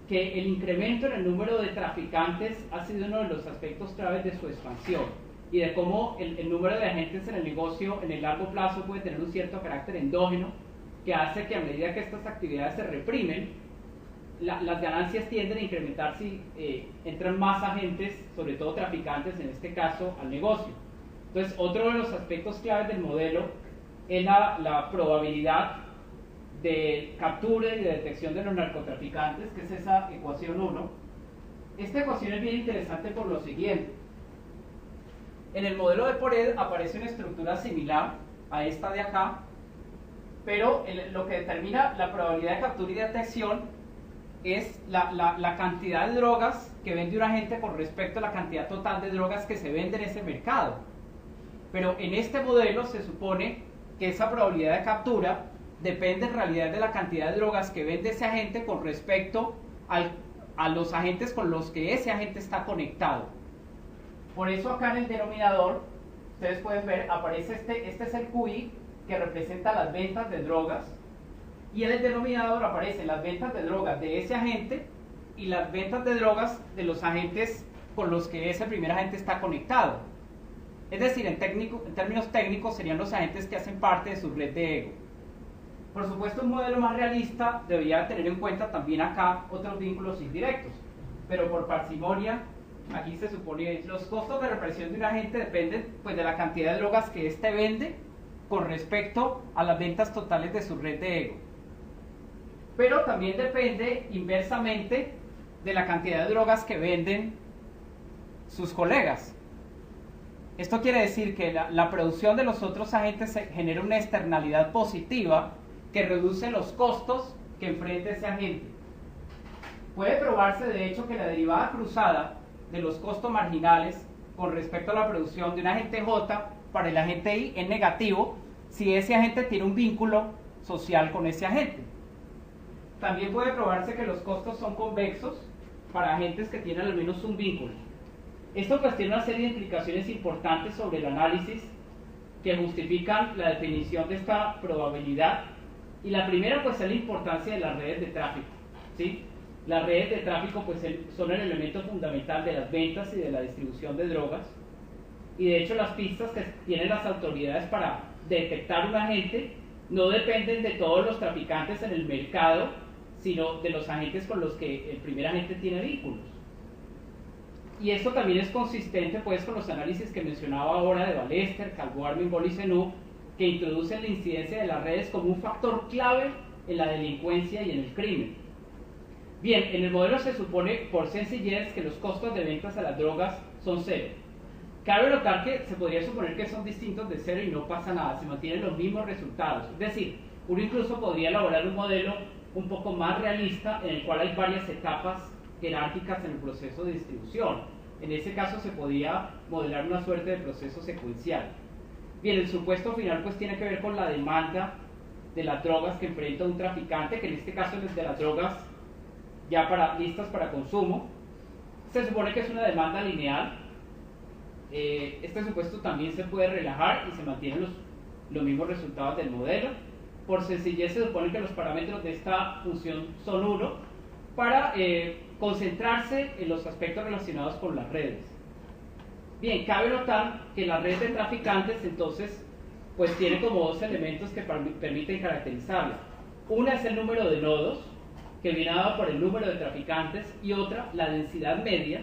que el incremento en el número de traficantes ha sido uno de los aspectos claves de su expansión y de cómo el número de agentes en el negocio en el largo plazo puede tener un cierto carácter endógeno que hace que a medida que estas actividades se reprimen, las ganancias tienden a incrementar si entran más agentes, sobre todo traficantes en este caso, al negocio. Entonces, otro de los aspectos claves del modelo es la probabilidad de captura y de detección de los narcotraficantes, que es esa ecuación 1. Esta ecuación es bien interesante por lo siguiente. En el modelo de Pored aparece una estructura similar a esta de acá, pero lo que determina la probabilidad de captura y detección es la cantidad de drogas que vende un agente con respecto a la cantidad total de drogas que se vende en ese mercado. Pero en este modelo se supone que esa probabilidad de captura depende en realidad de la cantidad de drogas que vende ese agente con respecto a los agentes con los que ese agente está conectado. Por eso acá en el denominador, ustedes pueden ver, aparece este es el QI que representa las ventas de drogas, y en el denominador aparecen las ventas de drogas de ese agente y las ventas de drogas de los agentes con los que ese primer agente está conectado. Es decir, en términos técnicos serían los agentes que hacen parte de su red de ego. Por supuesto, un modelo más realista debería tener en cuenta también acá otros vínculos indirectos, pero por parsimonia, aquí se supone que los costos de represión de un agente dependen pues, de la cantidad de drogas que éste vende con respecto a las ventas totales de su red de ego. Pero también depende inversamente de la cantidad de drogas que venden sus colegas. Esto quiere decir que la producción de los otros agentes genera una externalidad positiva que reduce los costos que enfrenta ese agente. Puede probarse de hecho que la derivada cruzada de los costos marginales con respecto a la producción de un agente J para el agente I es negativo si ese agente tiene un vínculo social con ese agente. También puede probarse que los costos son convexos para agentes que tienen al menos un vínculo. Esto pues tiene una serie de implicaciones importantes sobre el análisis que justifican la definición de esta probabilidad. Y la primera pues es la importancia de las redes de tráfico, ¿sí? Las redes de tráfico pues son el elemento fundamental de las ventas y de la distribución de drogas, y de hecho las pistas que tienen las autoridades para detectar un agente no dependen de todos los traficantes en el mercado, sino de los agentes con los que el primer agente tiene vínculos. Y esto también es consistente pues con los análisis que mencionaba ahora de Ballester, Calvo-Armin, Boll y Zenú, que introducen la incidencia de las redes como un factor clave en la delincuencia y en el crimen. Bien, en el modelo se supone por sencillez que los costos de ventas a las drogas son cero. Cabe notar que se podría suponer que son distintos de cero y no pasa nada, se mantienen los mismos resultados. Es decir, uno incluso podría elaborar un modelo un poco más realista en el cual hay varias etapas jerárquicas en el proceso de distribución. En ese caso se podría modelar una suerte de proceso secuencial. Bien, el supuesto final pues tiene que ver con la demanda de las drogas que enfrenta un traficante, que en este caso es de las drogas ya listas para consumo. Se supone que es una demanda lineal. Este supuesto también se puede relajar y se mantienen los mismos resultados del modelo. Por sencillez se supone que los parámetros de esta función son 1 para concentrarse en los aspectos relacionados con las redes. Bien, cabe notar que la red de traficantes entonces pues tiene como dos elementos que permiten caracterizarla. Una es el número de nodos, que viene dado por el número de traficantes, y otra, la densidad media,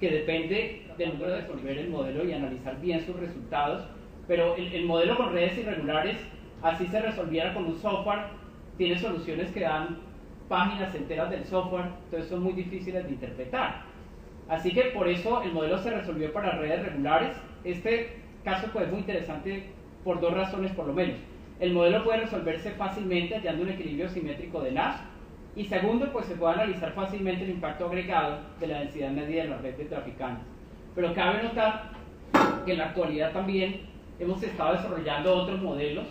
que depende del número de resolver el modelo y analizar bien sus resultados. Pero el modelo con redes irregulares, así se resolviera con un software, tiene soluciones que dan páginas enteras del software, entonces son muy difíciles de interpretar. Así que por eso el modelo se resolvió para redes regulares. Este caso pues, es muy interesante por dos razones por lo menos. El modelo puede resolverse fácilmente hallando un equilibrio simétrico de Nash, y segundo, pues se puede analizar fácilmente el impacto agregado de la densidad media de la red de traficantes. Pero cabe notar que en la actualidad también hemos estado desarrollando otros modelos,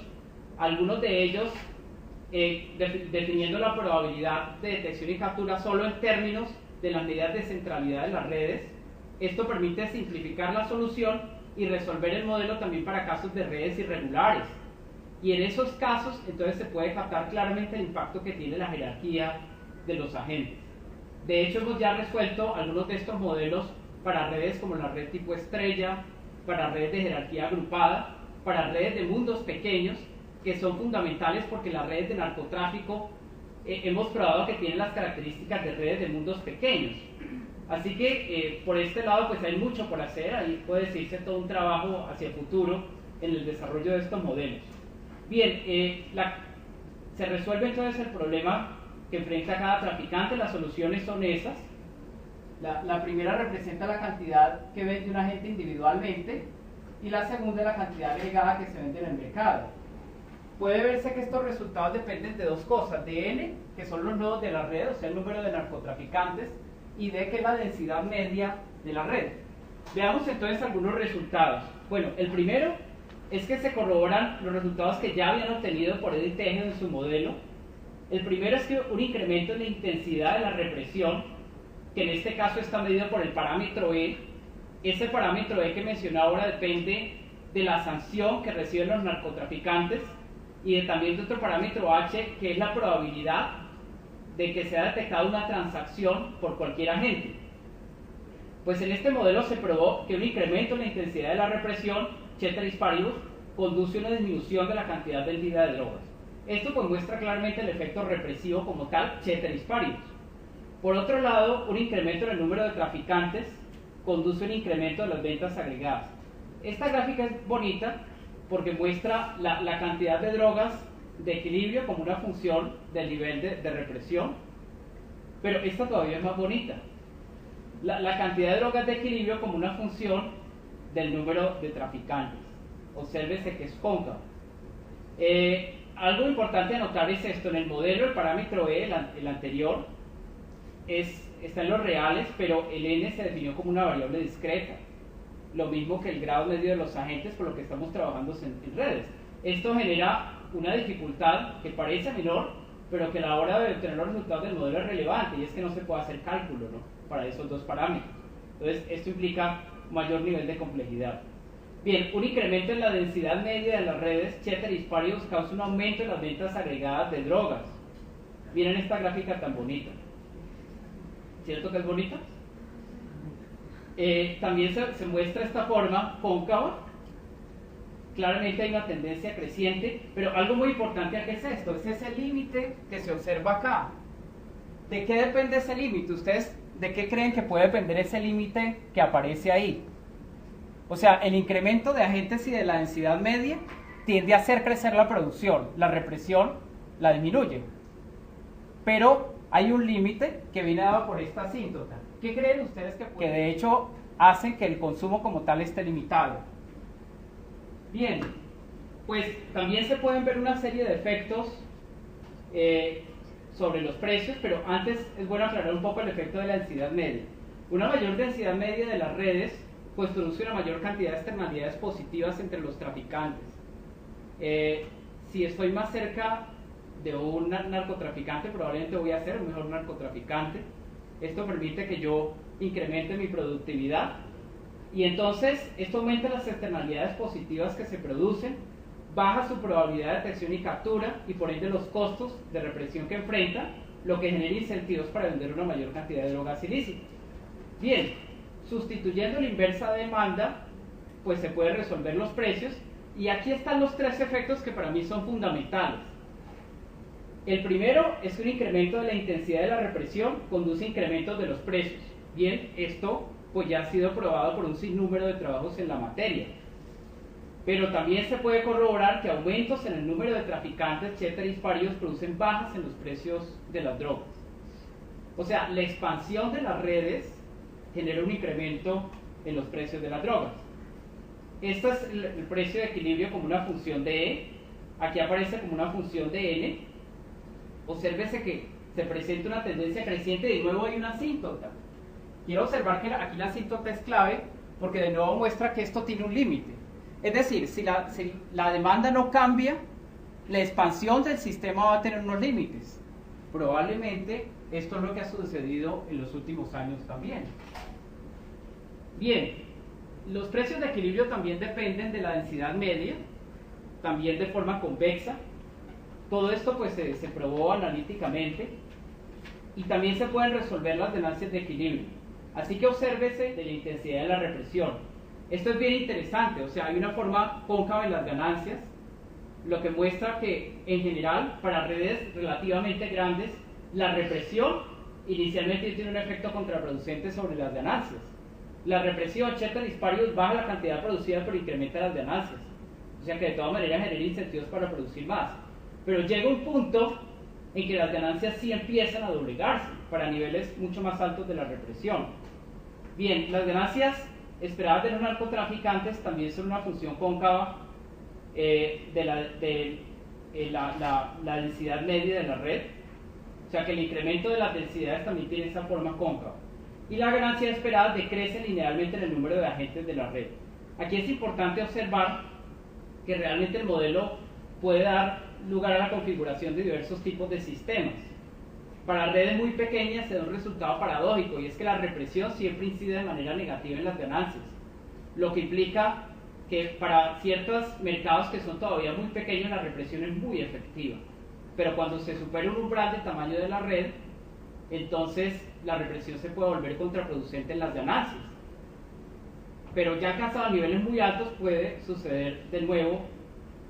algunos de ellos definiendo la probabilidad de detección y captura solo en términos de las medidas de centralidad de las redes. Esto permite simplificar la solución y resolver el modelo también para casos de redes irregulares. Y en esos casos, entonces se puede captar claramente el impacto que tiene la jerarquía de los agentes. De hecho, hemos ya resuelto algunos de estos modelos para redes como la red tipo estrella, para redes de jerarquía agrupada, para redes de mundos pequeños, que son fundamentales porque las redes de narcotráfico hemos probado que tienen las características de redes de mundos pequeños. Así que por este lado pues hay mucho por hacer, ahí puede decirse todo un trabajo hacia el futuro en el desarrollo de estos modelos. Bien, se resuelve entonces el problema que enfrenta cada traficante. Las soluciones son esas. La primera representa la cantidad que vende un agente individualmente, y la segunda la cantidad agregada que se vende en el mercado. Puede verse que estos resultados dependen de dos cosas: de N, que son los nodos de la red, o sea el número de narcotraficantes, y D, que es la densidad media de la red. Veamos entonces algunos resultados. Bueno, el primero es que se corroboran los resultados que ya habían obtenido por Eddy Tejedo en su modelo. El primero es que un incremento en la intensidad de la represión, que en este caso está medido por el parámetro E. Ese parámetro E que mencioné ahora depende de la sanción que reciben los narcotraficantes y también de otro parámetro H, que es la probabilidad de que sea detectada una transacción por cualquier agente. Pues en este modelo se probó que un incremento en la intensidad de la represión, ceteris paribus, conduce a una disminución de la cantidad vendida de drogas. Esto pues muestra claramente el efecto represivo como tal, ceteris paribus. Por otro lado, un incremento en el número de traficantes conduce a un incremento de las ventas agregadas. Esta gráfica es bonita porque muestra la cantidad de drogas de equilibrio como una función del nivel de represión, pero esta todavía es más bonita. La cantidad de drogas de equilibrio como una función del número de traficantes. Obsérvese que es cóncavo. Algo importante a notar es esto: en el modelo el parámetro E, el anterior, está en los reales, pero el N se definió como una variable discreta, lo mismo que el grado medio de los agentes, por lo que estamos trabajando en redes. Esto genera una dificultad que parece menor, pero que a la hora de obtener los resultados del modelo es relevante, y es que no se puede hacer cálculo, ¿no?, para esos dos parámetros. Entonces esto implica mayor nivel de complejidad. Bien, un incremento en la densidad media de las redes, ceteris paribus, causa un aumento en las ventas agregadas de drogas. Miren esta gráfica tan bonita. ¿Cierto que es bonita? También se muestra esta forma cóncava. Claramente hay una tendencia creciente, pero algo muy importante aquí es esto, es ese límite que se observa acá. ¿De qué depende ese límite? ¿Ustedes de qué creen que puede depender ese límite que aparece ahí? O sea, el incremento de agentes y de la densidad media tiende a hacer crecer la producción, la represión la disminuye. Pero hay un límite que viene dado por esta asíntota. ¿Qué creen ustedes que de hecho hacen que el consumo como tal esté limitado? Bien, pues también se pueden ver una serie de efectos sobre los precios, pero antes es bueno aclarar un poco el efecto de la densidad media. Una mayor densidad media de las redes pues produce una mayor cantidad de externalidades positivas entre los traficantes. Si estoy más cerca de un narcotraficante, probablemente voy a ser un mejor narcotraficante. Esto permite que yo incremente mi productividad y entonces esto aumenta las externalidades positivas que se producen, baja su probabilidad de detección y captura y por ende los costos de represión que enfrenta, lo que genera incentivos para vender una mayor cantidad de drogas ilícitas. Bien, sustituyendo la inversa demanda, pues se pueden resolver los precios y aquí están los tres efectos que para mí son fundamentales. El primero es un incremento de la intensidad de la represión conduce a incrementos de los precios. Bien, esto pues ya ha sido probado por un sinnúmero de trabajos en la materia. Pero también se puede corroborar que aumentos en el número de traficantes, ceteris paribus, producen bajas en los precios de las drogas. O sea, la expansión de las redes genera un incremento en los precios de las drogas. Este es el precio de equilibrio como una función de E. Aquí aparece como una función de N. Obsérvese que se presenta una tendencia creciente y de nuevo hay una asíntota. Quiero observar que aquí la asíntota es clave porque de nuevo muestra que esto tiene un límite. Es decir, si la demanda no cambia, la expansión del sistema va a tener unos límites. Probablemente esto es lo que ha sucedido en los últimos años también. Bien, los precios de equilibrio también dependen de la densidad media, también de forma convexa. Todo esto pues se probó analíticamente y también se pueden resolver las ganancias de equilibrio. Así que obsérvese de la intensidad de la represión. Esto es bien interesante, o sea, hay una forma cóncava en las ganancias, lo que muestra que en general para redes relativamente grandes la represión inicialmente tiene un efecto contraproducente sobre las ganancias. La represión, ceteris paribus, baja la cantidad producida pero incrementa las ganancias. O sea que de todas maneras genera incentivos para producir más. Pero llega un punto en que las ganancias sí empiezan a doblegarse para niveles mucho más altos de la represión. Bien, las ganancias esperadas de los narcotraficantes también son una función cóncava de la densidad media de la red. O sea que el incremento de las densidades también tiene esa forma cóncava. Y las ganancias esperadas decrecen linealmente en el número de agentes de la red. Aquí es importante observar que realmente el modelo puede dar lugar a la configuración de diversos tipos de sistemas. Para redes muy pequeñas se da un resultado paradójico y es que la represión siempre incide de manera negativa en las ganancias, lo que implica que para ciertos mercados que son todavía muy pequeños la represión es muy efectiva, pero cuando se supera un umbral de tamaño de la red, entonces la represión se puede volver contraproducente en las ganancias. Pero ya alcanzado a niveles muy altos puede suceder de nuevo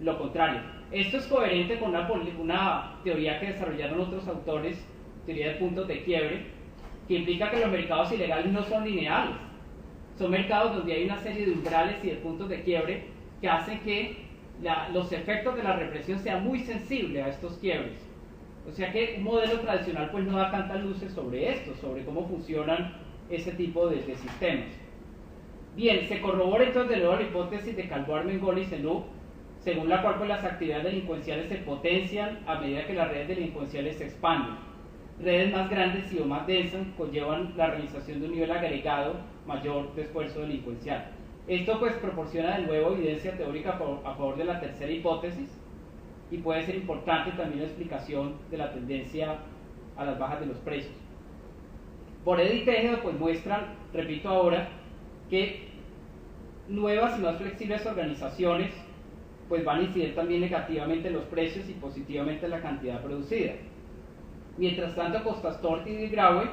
lo contrario. Esto es coherente con una teoría que desarrollaron otros autores, teoría de puntos de quiebre, que implica que los mercados ilegales no son lineales. Son mercados donde hay una serie de umbrales y de puntos de quiebre que hacen que los efectos de la represión sean muy sensibles a estos quiebres. O sea que un modelo tradicional pues no da tantas luces sobre esto, sobre cómo funcionan ese tipo de sistemas. Bien, se corrobora entonces de nuevo la hipótesis de Calvo-Armengol y Selou, según la cual pues, las actividades delincuenciales se potencian a medida que las redes delincuenciales se expanden. Redes más grandes y o más densas conllevan la realización de un nivel agregado mayor de esfuerzo delincuencial. Esto pues proporciona de nuevo evidencia teórica a favor de la tercera hipótesis y puede ser importante también la explicación de la tendencia a las bajas de los precios. Bored y Tejeda pues muestran, repito ahora, que nuevas y más flexibles organizaciones pues van a incidir también negativamente en los precios y positivamente en la cantidad producida. Mientras tanto, Costa-Stort y Graue,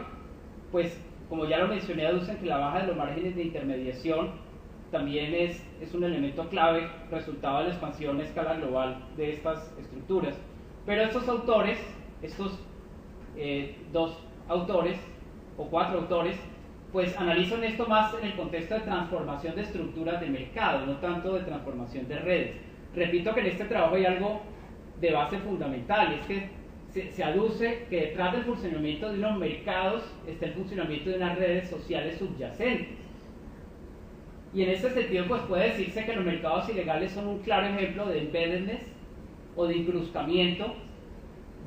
pues como ya lo mencioné, aducen que la baja de los márgenes de intermediación también es un elemento clave, resultado de la expansión a escala global de estas estructuras. Pero estos autores, estos dos autores o cuatro autores, pues analizan esto más en el contexto de transformación de estructuras de mercado, no tanto de transformación de redes. Repito que en este trabajo hay algo de base fundamental, es que se aduce que detrás del funcionamiento de unos mercados está el funcionamiento de unas redes sociales subyacentes. Y en ese sentido pues puede decirse que los mercados ilegales son un claro ejemplo de embeddedness o de incrustamiento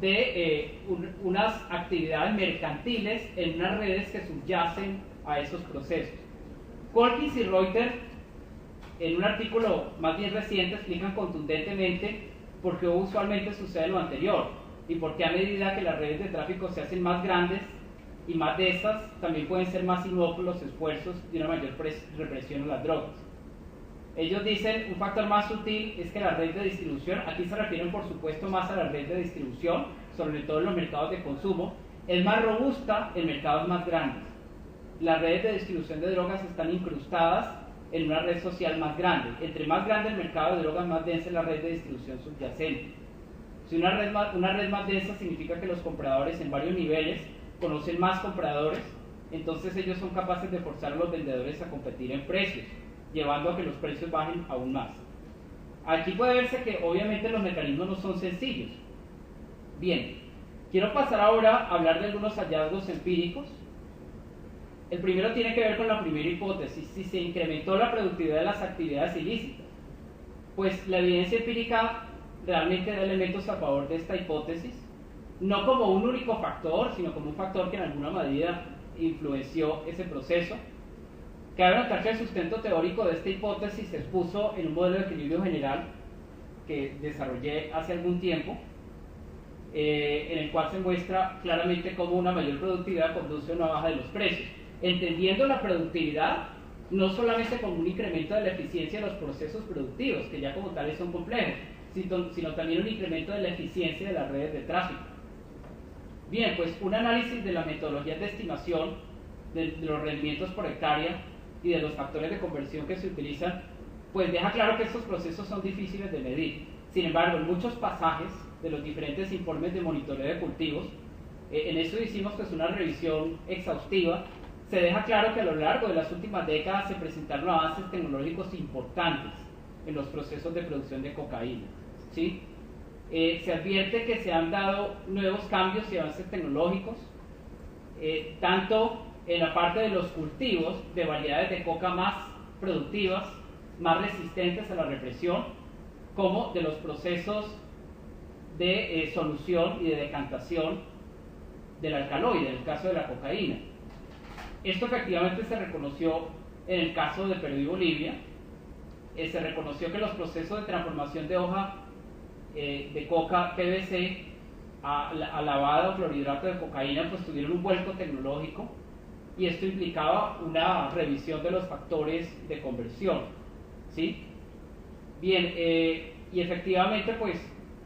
de unas actividades mercantiles en unas redes que subyacen a esos procesos. Colkins y Reuter, en un artículo más bien reciente, explican contundentemente por qué usualmente sucede lo anterior y por qué a medida que las redes de tráfico se hacen más grandes y más de estas, también pueden ser más inocuos los esfuerzos de una mayor represión a las drogas. Ellos dicen, un factor más sutil es que la red de distribución, aquí se refieren por supuesto más a la red de distribución, sobre todo en los mercados de consumo, es más robusta en mercados más grandes. Las redes de distribución de drogas están incrustadas en una red social más grande. Entre más grande el mercado de drogas, más densa es la red de distribución subyacente. Si una red más densa significa que los compradores en varios niveles conocen más compradores, entonces ellos son capaces de forzar a los vendedores a competir en precios, llevando a que los precios bajen aún más. Aquí puede verse que obviamente los mecanismos no son sencillos. Bien, quiero pasar ahora a hablar de algunos hallazgos empíricos. El primero tiene que ver con la primera hipótesis, si se incrementó la productividad de las actividades ilícitas. Pues la evidencia empírica realmente da elementos a favor de esta hipótesis, no como un único factor, sino como un factor que en alguna medida influenció ese proceso. Cabe notar que el sustento teórico de esta hipótesis se expuso en un modelo de equilibrio general que desarrollé hace algún tiempo, en el cual se muestra claramente cómo una mayor productividad conduce a una baja de los precios, entendiendo la productividad no solamente como un incremento de la eficiencia de los procesos productivos, que ya como tales son complejos, sino también un incremento de la eficiencia de las redes de tráfico. Bien, pues un análisis de la metodología de estimación de los rendimientos por hectárea y de los factores de conversión que se utilizan, pues deja claro que estos procesos son difíciles de medir. Sin embargo, en muchos pasajes de los diferentes informes de monitoreo de cultivos, en eso hicimos pues una revisión exhaustiva, se deja claro que a lo largo de las últimas décadas se presentaron avances tecnológicos importantes en los procesos de producción de cocaína, ¿sí? Se advierte que se han dado nuevos cambios y avances tecnológicos, tanto en la parte de los cultivos de variedades de coca más productivas, más resistentes a la represión, como de los procesos de solución y de decantación del alcaloide, en el caso de la cocaína. Esto efectivamente se reconoció en el caso de Perú y Bolivia. Se reconoció que los procesos de transformación de hoja de coca PVC a lavado o clorhidrato de cocaína pues tuvieron un vuelco tecnológico, y esto implicaba una revisión de los factores de conversión, ¿sí? Bien, y efectivamente pues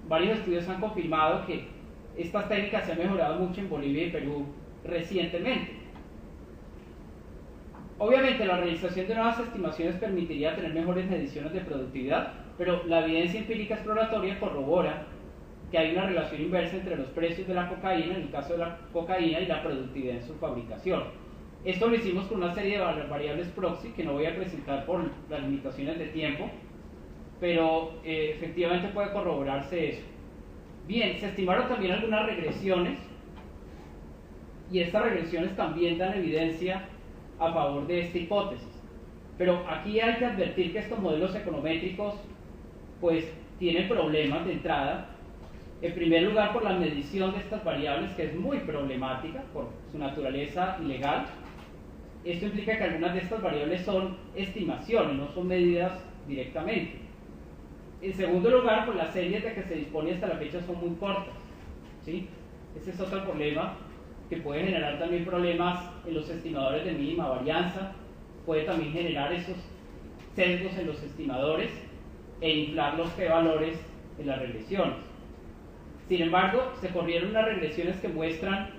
varios estudios han confirmado que estas técnicas se han mejorado mucho en Bolivia y Perú recientemente. Obviamente la realización de nuevas estimaciones permitiría tener mejores mediciones de productividad, pero la evidencia empírica exploratoria corrobora que hay una relación inversa entre los precios de la cocaína, en el caso de la cocaína, y la productividad en su fabricación. Esto lo hicimos con una serie de variables proxy que no voy a presentar por las limitaciones de tiempo, pero efectivamente puede corroborarse eso. Bien, se estimaron también algunas regresiones, y estas regresiones también dan evidencia a favor de esta hipótesis. Pero aquí hay que advertir que estos modelos econométricos pues tienen problemas de entrada. En primer lugar, por la medición de estas variables, que es muy problemática por su naturaleza ilegal. Esto implica que algunas de estas variables son estimaciones, no son medidas directamente. En segundo lugar, pues las series de que se dispone hasta la fecha son muy cortas, ¿sí? Ese es otro problema que puede generar también problemas en los estimadores de mínima varianza, puede también generar esos sesgos en los estimadores e inflar los p-valores en las regresiones. Sin embargo, se corrieron unas regresiones que muestran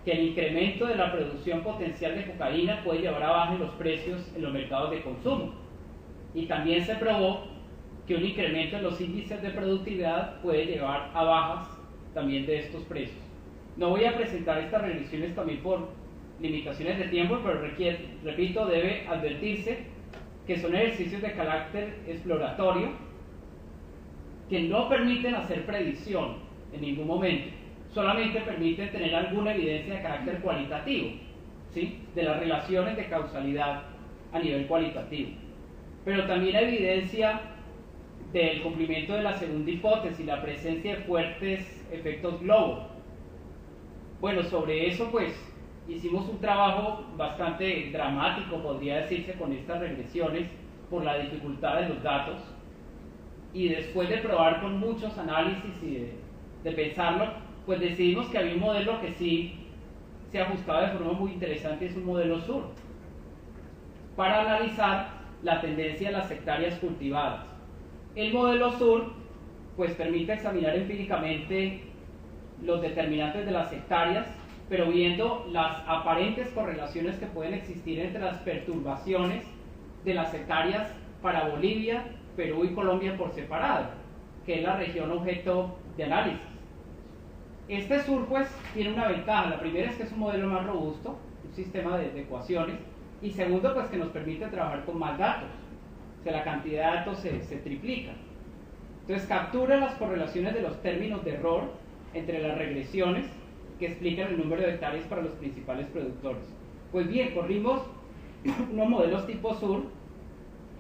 que el incremento de la producción potencial de cocaína puede llevar a bajar los precios en los mercados de consumo. Y también se probó que un incremento en los índices de productividad puede llevar a bajas también de estos precios. No voy a presentar estas regresiones también por limitaciones de tiempo, pero repito, debe advertirse que son ejercicios de carácter exploratorio que no permiten hacer predicción en ningún momento, solamente permiten tener alguna evidencia de carácter cualitativo, ¿sí?, de las relaciones de causalidad a nivel cualitativo. Pero también hay evidencia del cumplimiento de la segunda hipótesis, la presencia de fuertes efectos globo. Bueno, sobre eso pues hicimos un trabajo bastante dramático, podría decirse, con estas regresiones por la dificultad de los datos, y después de probar con muchos análisis y de pensarlo, pues decidimos que había un modelo que sí se ajustaba de forma muy interesante, es un modelo SUR, para analizar la tendencia de las hectáreas cultivadas. El modelo SUR pues permite examinar empíricamente los determinantes de las hectáreas, pero viendo las aparentes correlaciones que pueden existir entre las perturbaciones de las hectáreas para Bolivia, Perú y Colombia por separado, que es la región objeto de análisis. Este SUR pues tiene una ventaja. La primera es que es un modelo más robusto, un sistema de ecuaciones, y segundo pues que nos permite trabajar con más datos, o sea, la cantidad de datos se triplica. Entonces captura las correlaciones de los términos de error entre las regresiones que explican el número de hectáreas para los principales productores. Pues bien, corrimos unos modelos tipo SUR.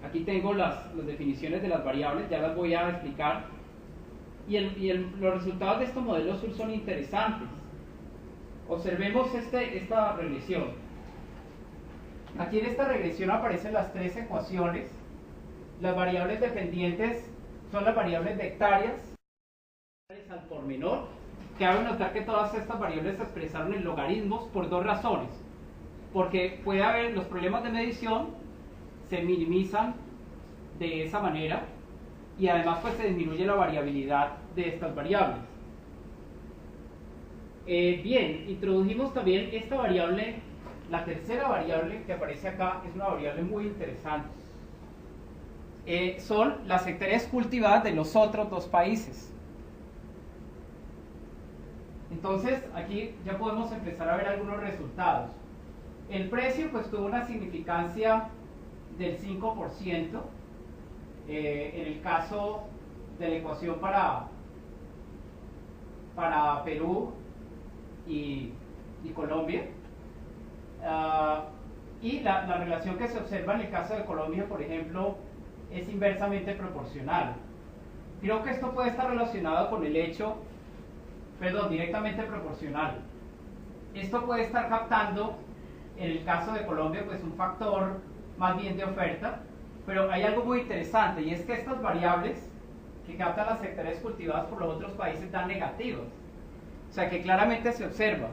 Aquí tengo las definiciones de las variables, ya las voy a explicar. Los resultados de estos modelos SUR son interesantes. Observemos esta regresión. Aquí en esta regresión aparecen las tres ecuaciones. Las variables dependientes son las variables de hectáreas al pormenor. Cabe notar que todas estas variables se expresaron en logaritmos por dos razones. Porque puede haber los problemas de medición, se minimizan de esa manera, y además pues se disminuye la variabilidad de estas variables. Bien, introdujimos también esta variable, la tercera variable que aparece acá, es una variable muy interesante. Son las hectáreas cultivadas de los otros dos países. Entonces aquí ya podemos empezar a ver algunos resultados. El precio pues tuvo una significancia del 5%, en el caso de la ecuación para Perú y Colombia, y la relación que se observa en el caso de Colombia, por ejemplo, es inversamente proporcional. Creo que esto puede estar relacionado con el hecho, directamente proporcional. Esto puede estar captando, en el caso de Colombia, pues un factor más bien de oferta, pero hay algo muy interesante, y es que estas variables que captan las hectáreas cultivadas por los otros países dan negativos. O sea que claramente se observa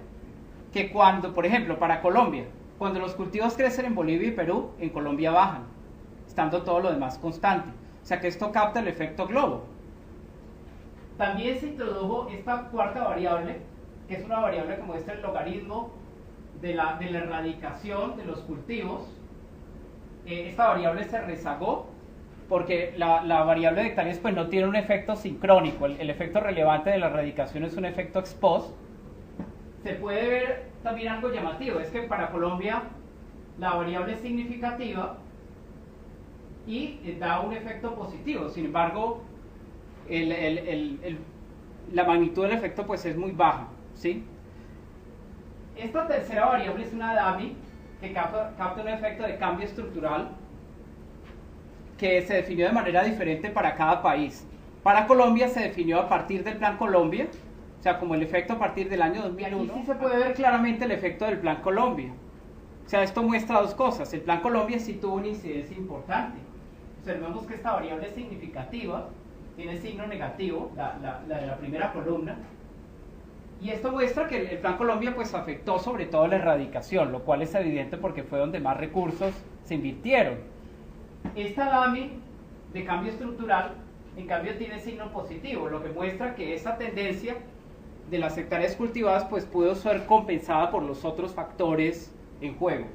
que cuando, por ejemplo, para Colombia, cuando los cultivos crecen en Bolivia y Perú, en Colombia bajan, estando todo lo demás constante. O sea que esto capta el efecto globo. También se introdujo esta cuarta variable, que es una variable que muestra el logaritmo de la erradicación de los cultivos. Esta variable se rezagó porque la variable de hectáreas pues no tiene un efecto sincrónico. El efecto relevante de la erradicación es un efecto ex post. Se puede ver también algo llamativo, es que para Colombia la variable es significativa y da un efecto positivo. Sin embargo, la magnitud del efecto pues es muy baja, ¿sí? Esta tercera variable es una dummy que capta un efecto de cambio estructural que se definió de manera diferente para cada país. Para Colombia se definió a partir del Plan Colombia, o sea, como el efecto a partir del año 2001. Y aquí sí se puede ver claramente el efecto del Plan Colombia. O sea, esto muestra dos cosas. El Plan Colombia sí tuvo una incidencia importante. Observemos que esta variable es significativa, tiene signo negativo, la de la primera columna, y esto muestra que el Plan Colombia pues afectó sobre todo la erradicación, lo cual es evidente porque fue donde más recursos se invirtieron. Esta DAMI de cambio estructural, en cambio, tiene signo positivo, lo que muestra que esa tendencia de las hectáreas cultivadas pues pudo ser compensada por los otros factores en juego.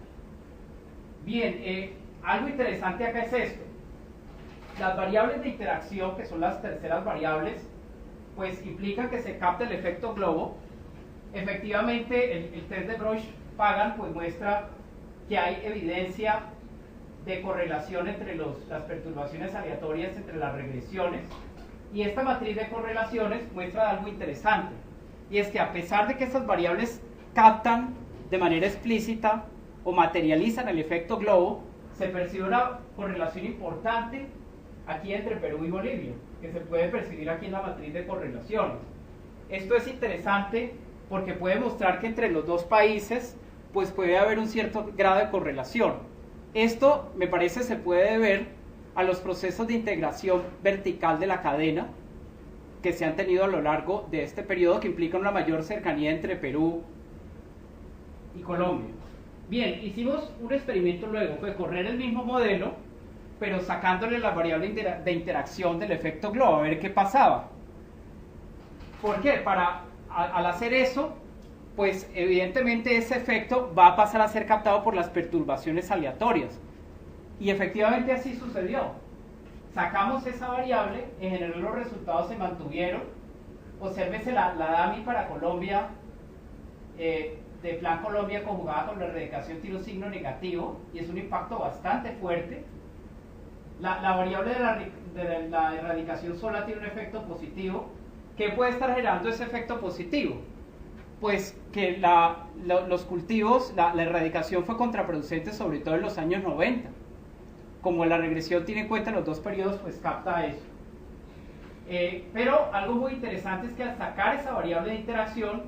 Bien, algo interesante acá es esto. Las variables de interacción, que son las terceras variables, pues implican que se capta el efecto globo. Efectivamente, el test de Broich-Pagan pues muestra que hay evidencia de correlación entre las perturbaciones aleatorias entre las regresiones, y esta matriz de correlaciones muestra algo interesante, y es que a pesar de que estas variables captan de manera explícita o materializan el efecto globo, se percibe una correlación importante aquí entre Perú y Bolivia, que se puede percibir aquí en la matriz de correlaciones. Esto es interesante porque puede mostrar que entre los dos países pues puede haber un cierto grado de correlación. Esto, me parece, se puede deber a los procesos de integración vertical de la cadena que se han tenido a lo largo de este periodo, que implican una mayor cercanía entre Perú y Colombia. Bien, hicimos un experimento luego, fue correr el mismo modelo, pero sacándole la variable de interacción del efecto globo, a ver qué pasaba. ¿Por qué? Al hacer eso, pues evidentemente ese efecto va a pasar a ser captado por las perturbaciones aleatorias. Y efectivamente así sucedió. Sacamos esa variable, en general los resultados se mantuvieron. Obsérvese la DAMI para Colombia, de plan Colombia conjugada con la erradicación tiene un signo negativo, y es un impacto bastante fuerte. La variable de la erradicación sola tiene un efecto positivo. ¿Qué puede estar generando ese efecto positivo? Pues que los cultivos, la erradicación fue contraproducente sobre todo en los años 90. Como la regresión tiene en cuenta los dos periodos, pues capta eso. Pero algo muy interesante es que al sacar esa variable de interacción,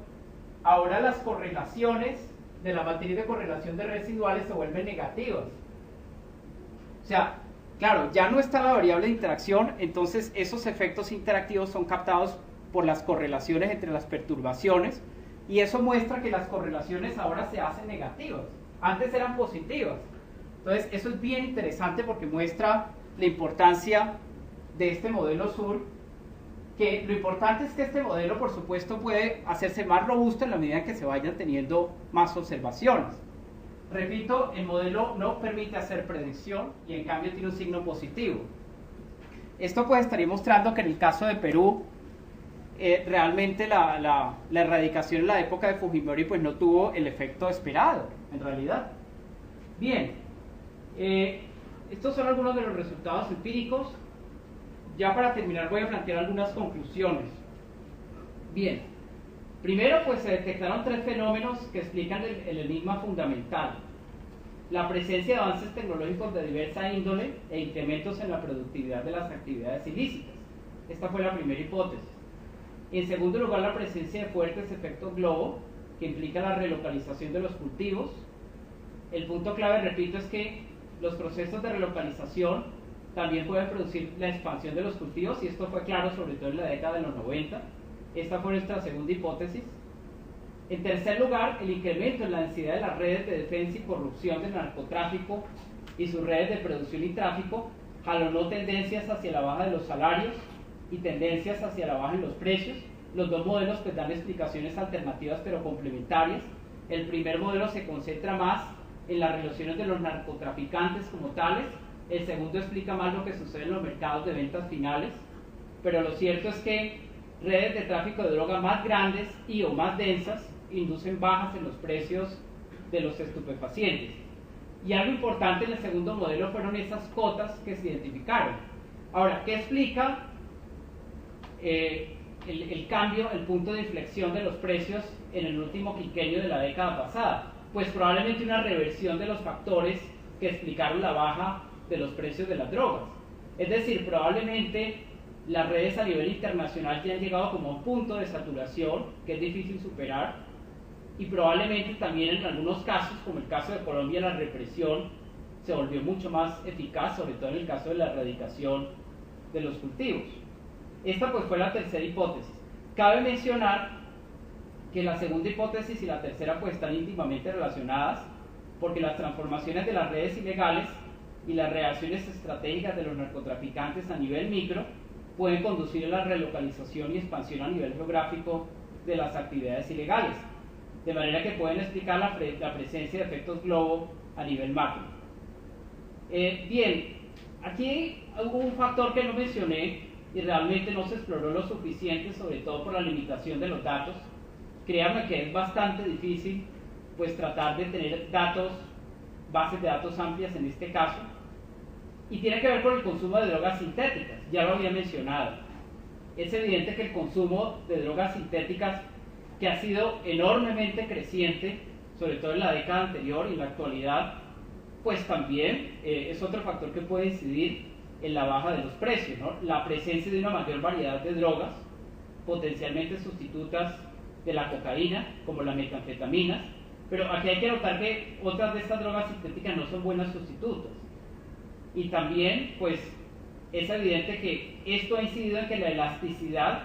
ahora las correlaciones de la matriz de correlación de residuales se vuelven negativas. O sea, claro, ya no está la variable de interacción, entonces esos efectos interactivos son captados por las correlaciones entre las perturbaciones, y eso muestra que las correlaciones ahora se hacen negativas. Antes eran positivas. Entonces, eso es bien interesante porque muestra la importancia de este modelo sur, que lo importante es que este modelo, por supuesto, puede hacerse más robusto en la medida en que se vayan teniendo más observaciones. Repito, el modelo no permite hacer predicción y en cambio tiene un signo positivo. Esto pues estaría mostrando que en el caso de Perú, realmente la erradicación en la época de Fujimori pues no tuvo el efecto esperado, en realidad. Bien, estos son algunos de los resultados empíricos. Ya para terminar voy a plantear algunas conclusiones. Bien, primero pues se detectaron tres fenómenos que explican el enigma fundamental: la presencia de avances tecnológicos de diversa índole e incrementos en la productividad de las actividades ilícitas. Esta fue la primera hipótesis. En segundo lugar, la presencia de fuertes efectos globo, que implica la relocalización de los cultivos. El punto clave, repito, es que los procesos de relocalización también pueden producir la expansión de los cultivos, y esto fue claro sobre todo en la década de los 90. Esta fue nuestra segunda hipótesis. En tercer lugar, el incremento en la densidad de las redes de defensa y corrupción del narcotráfico y sus redes de producción y tráfico jalonó tendencias hacia la baja de los salarios y tendencias hacia la baja en los precios. Los dos modelos pues dan explicaciones alternativas pero complementarias. El primer modelo se concentra más en las relaciones de los narcotraficantes como tales. El segundo explica más lo que sucede en los mercados de ventas finales. Pero lo cierto es que redes de tráfico de droga más grandes y o más densas inducen bajas en los precios de los estupefacientes. Y algo importante en el segundo modelo fueron esas cotas que se identificaron. Ahora, ¿qué explica el cambio, el punto de inflexión de los precios en el último quinquenio de la década pasada? Pues probablemente una reversión de los factores que explicaron la baja de los precios de las drogas. Es decir, probablemente las redes a nivel internacional ya han llegado como a un punto de saturación que es difícil superar, y probablemente también en algunos casos, como el caso de Colombia, la represión se volvió mucho más eficaz, sobre todo en el caso de la erradicación de los cultivos. Esta pues fue la tercera hipótesis. Cabe mencionar que la segunda hipótesis y la tercera pues están íntimamente relacionadas, porque las transformaciones de las redes ilegales y las reacciones estratégicas de los narcotraficantes a nivel micro pueden conducir a la relocalización y expansión a nivel geográfico de las actividades ilegales, de manera que pueden explicar la presencia de efectos globo a nivel macro. Bien, aquí hubo un factor que no mencioné y realmente no se exploró lo suficiente, sobre todo por la limitación de los datos. Créanme que es bastante difícil pues tratar de tener bases de datos amplias en este caso, y tiene que ver con el consumo de drogas sintéticas, ya lo había mencionado. Es evidente que el consumo de drogas sintéticas, que ha sido enormemente creciente, sobre todo en la década anterior y en la actualidad, pues también es otro factor que puede incidir en la baja de los precios, ¿no? La presencia de una mayor variedad de drogas, potencialmente sustitutas de la cocaína, como las metanfetaminas, pero aquí hay que notar que otras de estas drogas sintéticas no son buenas sustitutas. Y también, pues, es evidente que esto ha incidido en que la elasticidad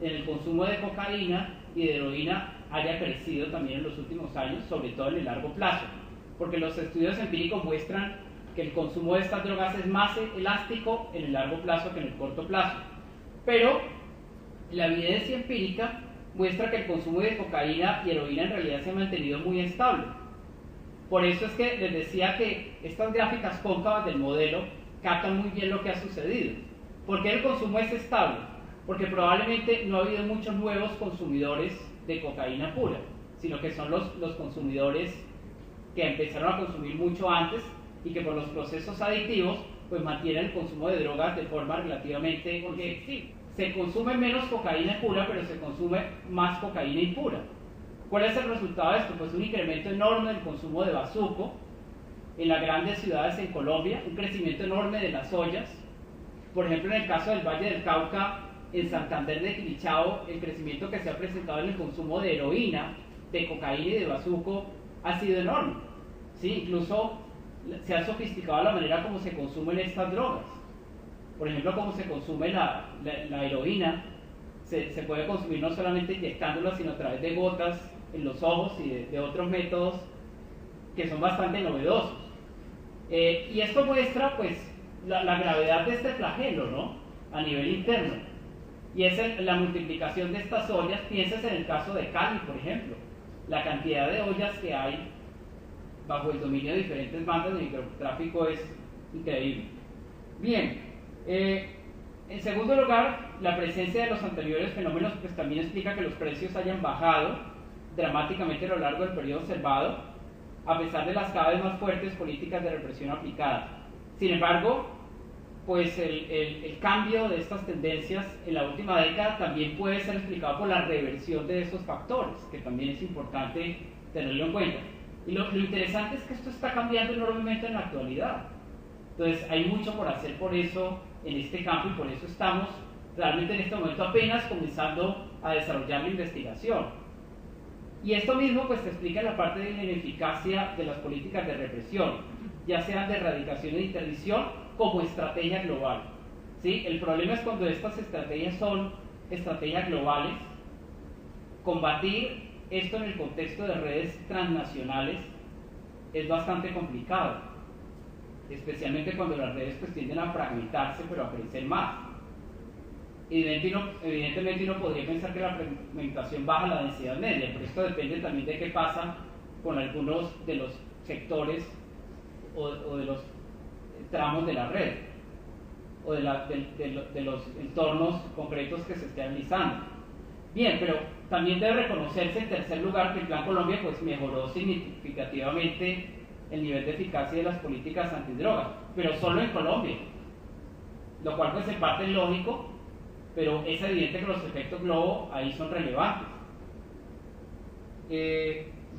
en el consumo de cocaína y de heroína haya crecido también en los últimos años, sobre todo en el largo plazo, porque los estudios empíricos muestran que el consumo de estas drogas es más elástico en el largo plazo que en el corto plazo. Pero la evidencia empírica muestra que el consumo de cocaína y heroína en realidad se ha mantenido muy estable. Por eso es que les decía que estas gráficas cóncavas del modelo captan muy bien lo que ha sucedido. ¿Por qué el consumo es estable? Porque probablemente no ha habido muchos nuevos consumidores de cocaína pura, sino que son los consumidores que empezaron a consumir mucho antes y que por los procesos adictivos pues mantienen el consumo de drogas de forma relativamente, porque sí, se consume menos cocaína pura, pero se consume más cocaína impura. ¿Cuál es el resultado de esto? Pues un incremento enorme del consumo de bazuco en las grandes ciudades en Colombia, un crecimiento enorme de las ollas. Por ejemplo, en el caso del Valle del Cauca, en Santander de Quilichao, el crecimiento que se ha presentado en el consumo de heroína, de cocaína y de bazuco ha sido enorme. ¿Sí? Incluso se ha sofisticado la manera como se consumen estas drogas. Por ejemplo, como se consume la heroína, se puede consumir no solamente inyectándola, sino a través de gotas en los ojos y de otros métodos que son bastante novedosos. Y esto muestra pues la gravedad de este flagelo, ¿no? A nivel interno. Y es la multiplicación de estas ollas. Pienses en el caso de Cali, por ejemplo. La cantidad de ollas que hay bajo el dominio de diferentes bandas de microtráfico es increíble. Bien, en segundo lugar, la presencia de los anteriores fenómenos pues también explica que los precios hayan bajado dramáticamente a lo largo del periodo observado, a pesar de las cada vez más fuertes políticas de represión aplicadas. Sin embargo, pues el cambio de estas tendencias en la última década también puede ser explicado por la reversión de esos factores, que también es importante tenerlo en cuenta. Y lo interesante es que esto está cambiando enormemente en la actualidad. Entonces hay mucho por hacer por eso en este campo, y por eso estamos realmente en este momento apenas comenzando a desarrollar la investigación. Y esto mismo pues se explica en la parte de la ineficacia de las políticas de represión, ya sean de erradicación e interdicción como estrategia global. ¿Sí? El problema es cuando estas estrategias son estrategias globales. Combatir esto en el contexto de redes transnacionales es bastante complicado, especialmente cuando las redes pues tienden a fragmentarse pero a crecer más. Evidentemente uno podría pensar que la fragmentación baja la densidad media, pero esto depende también de qué pasa con algunos de los sectores o de los tramos de la red o de los entornos concretos que se estén analizando. Bien, pero también debe reconocerse en tercer lugar que el Plan Colombia pues mejoró significativamente el nivel de eficacia de las políticas antidrogas, pero solo en Colombia, lo cual pues en parte es lógico, pero es evidente que los efectos globo ahí son relevantes.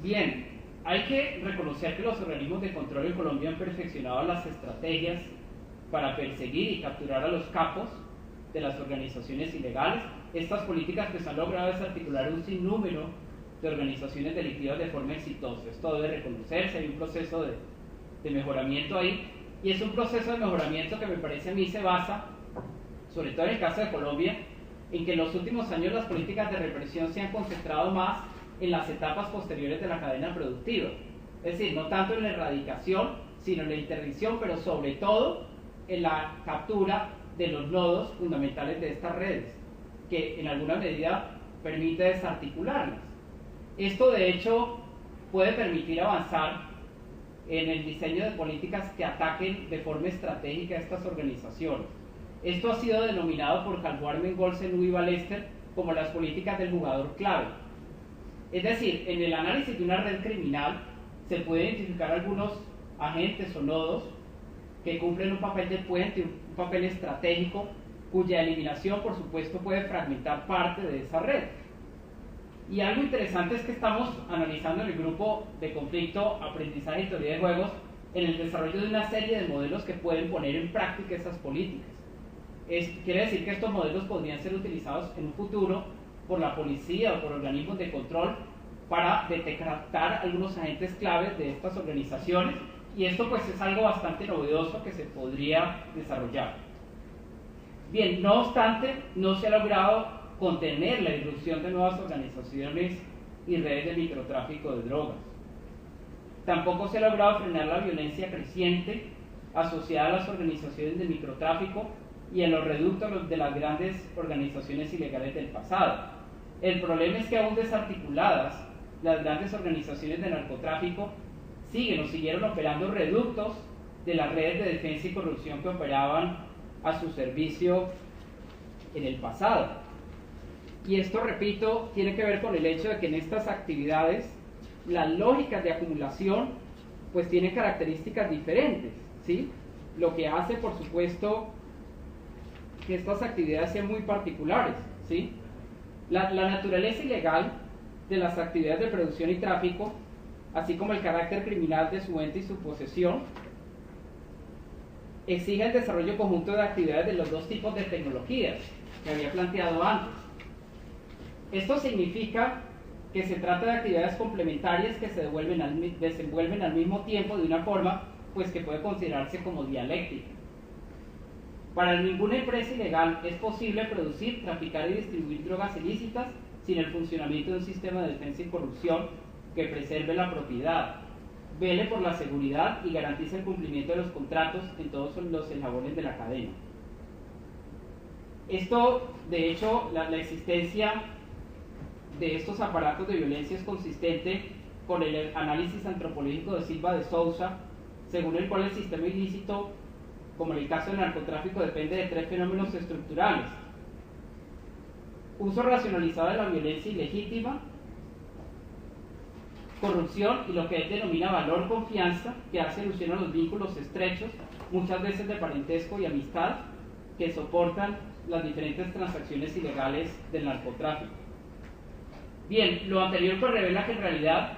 Bien, hay que reconocer que los organismos de control en Colombia han perfeccionado las estrategias para perseguir y capturar a los capos de las organizaciones ilegales. Estas políticas que se han logrado desarticular un sinnúmero de organizaciones delictivas de forma exitosa. Esto debe reconocerse, hay un proceso de mejoramiento ahí, y es un proceso de mejoramiento que me parece a mí se basa, sobre todo en el caso de Colombia, en que en los últimos años las políticas de represión se han concentrado más en las etapas posteriores de la cadena productiva. Es decir, no tanto en la erradicación, sino en la interdicción, pero sobre todo en la captura de los nodos fundamentales de estas redes, que en alguna medida permite desarticularlas. Esto de hecho puede permitir avanzar en el diseño de políticas que ataquen de forma estratégica a estas organizaciones. Esto ha sido denominado por Hallward, Mengolsen, y Ballester como las políticas del jugador clave. Es decir, en el análisis de una red criminal se puede identificar algunos agentes o nodos que cumplen un papel de puente, un papel estratégico, cuya eliminación, por supuesto, puede fragmentar parte de esa red. Y algo interesante es que estamos analizando en el grupo de conflicto, aprendizaje y teoría de juegos, en el desarrollo de una serie de modelos que pueden poner en práctica esas políticas. Quiere decir que estos modelos podrían ser utilizados en un futuro por la policía o por organismos de control para detectar algunos agentes claves de estas organizaciones, y esto pues es algo bastante novedoso que se podría desarrollar. Bien, no obstante, no se ha logrado contener la irrupción de nuevas organizaciones y redes de microtráfico de drogas. Tampoco se ha logrado frenar la violencia creciente asociada a las organizaciones de microtráfico y en los reductos de las grandes organizaciones ilegales del pasado. El problema es que aún desarticuladas, las grandes organizaciones de narcotráfico siguieron operando reductos de las redes de defensa y corrupción que operaban a su servicio en el pasado. Y esto, repito, tiene que ver con el hecho de que en estas actividades las lógicas de acumulación pues tienen características diferentes, ¿sí? Lo que hace, por supuesto, que estas actividades sean muy particulares, ¿sí? La naturaleza ilegal de las actividades de producción y tráfico, así como el carácter criminal de su venta y su posesión, exige el desarrollo conjunto de actividades de los dos tipos de tecnologías que había planteado antes. Esto significa que se trata de actividades complementarias que se desenvuelven al mismo tiempo de una forma pues que puede considerarse como dialéctica. Para ninguna empresa ilegal es posible producir, traficar y distribuir drogas ilícitas sin el funcionamiento de un sistema de defensa y corrupción que preserve la propiedad, vele por la seguridad y garantice el cumplimiento de los contratos en todos los eslabones de la cadena. Esto, de hecho, la existencia de estos aparatos de violencia es consistente con el análisis antropológico de Silva de Sousa, según el cual el sistema ilícito, como en el caso del narcotráfico, depende de tres fenómenos estructurales: uso racionalizado de la violencia ilegítima, corrupción y lo que él denomina valor confianza, que hace alusión a los vínculos estrechos, muchas veces de parentesco y amistad, que soportan las diferentes transacciones ilegales del narcotráfico. Bien, lo anterior pues revela que en realidad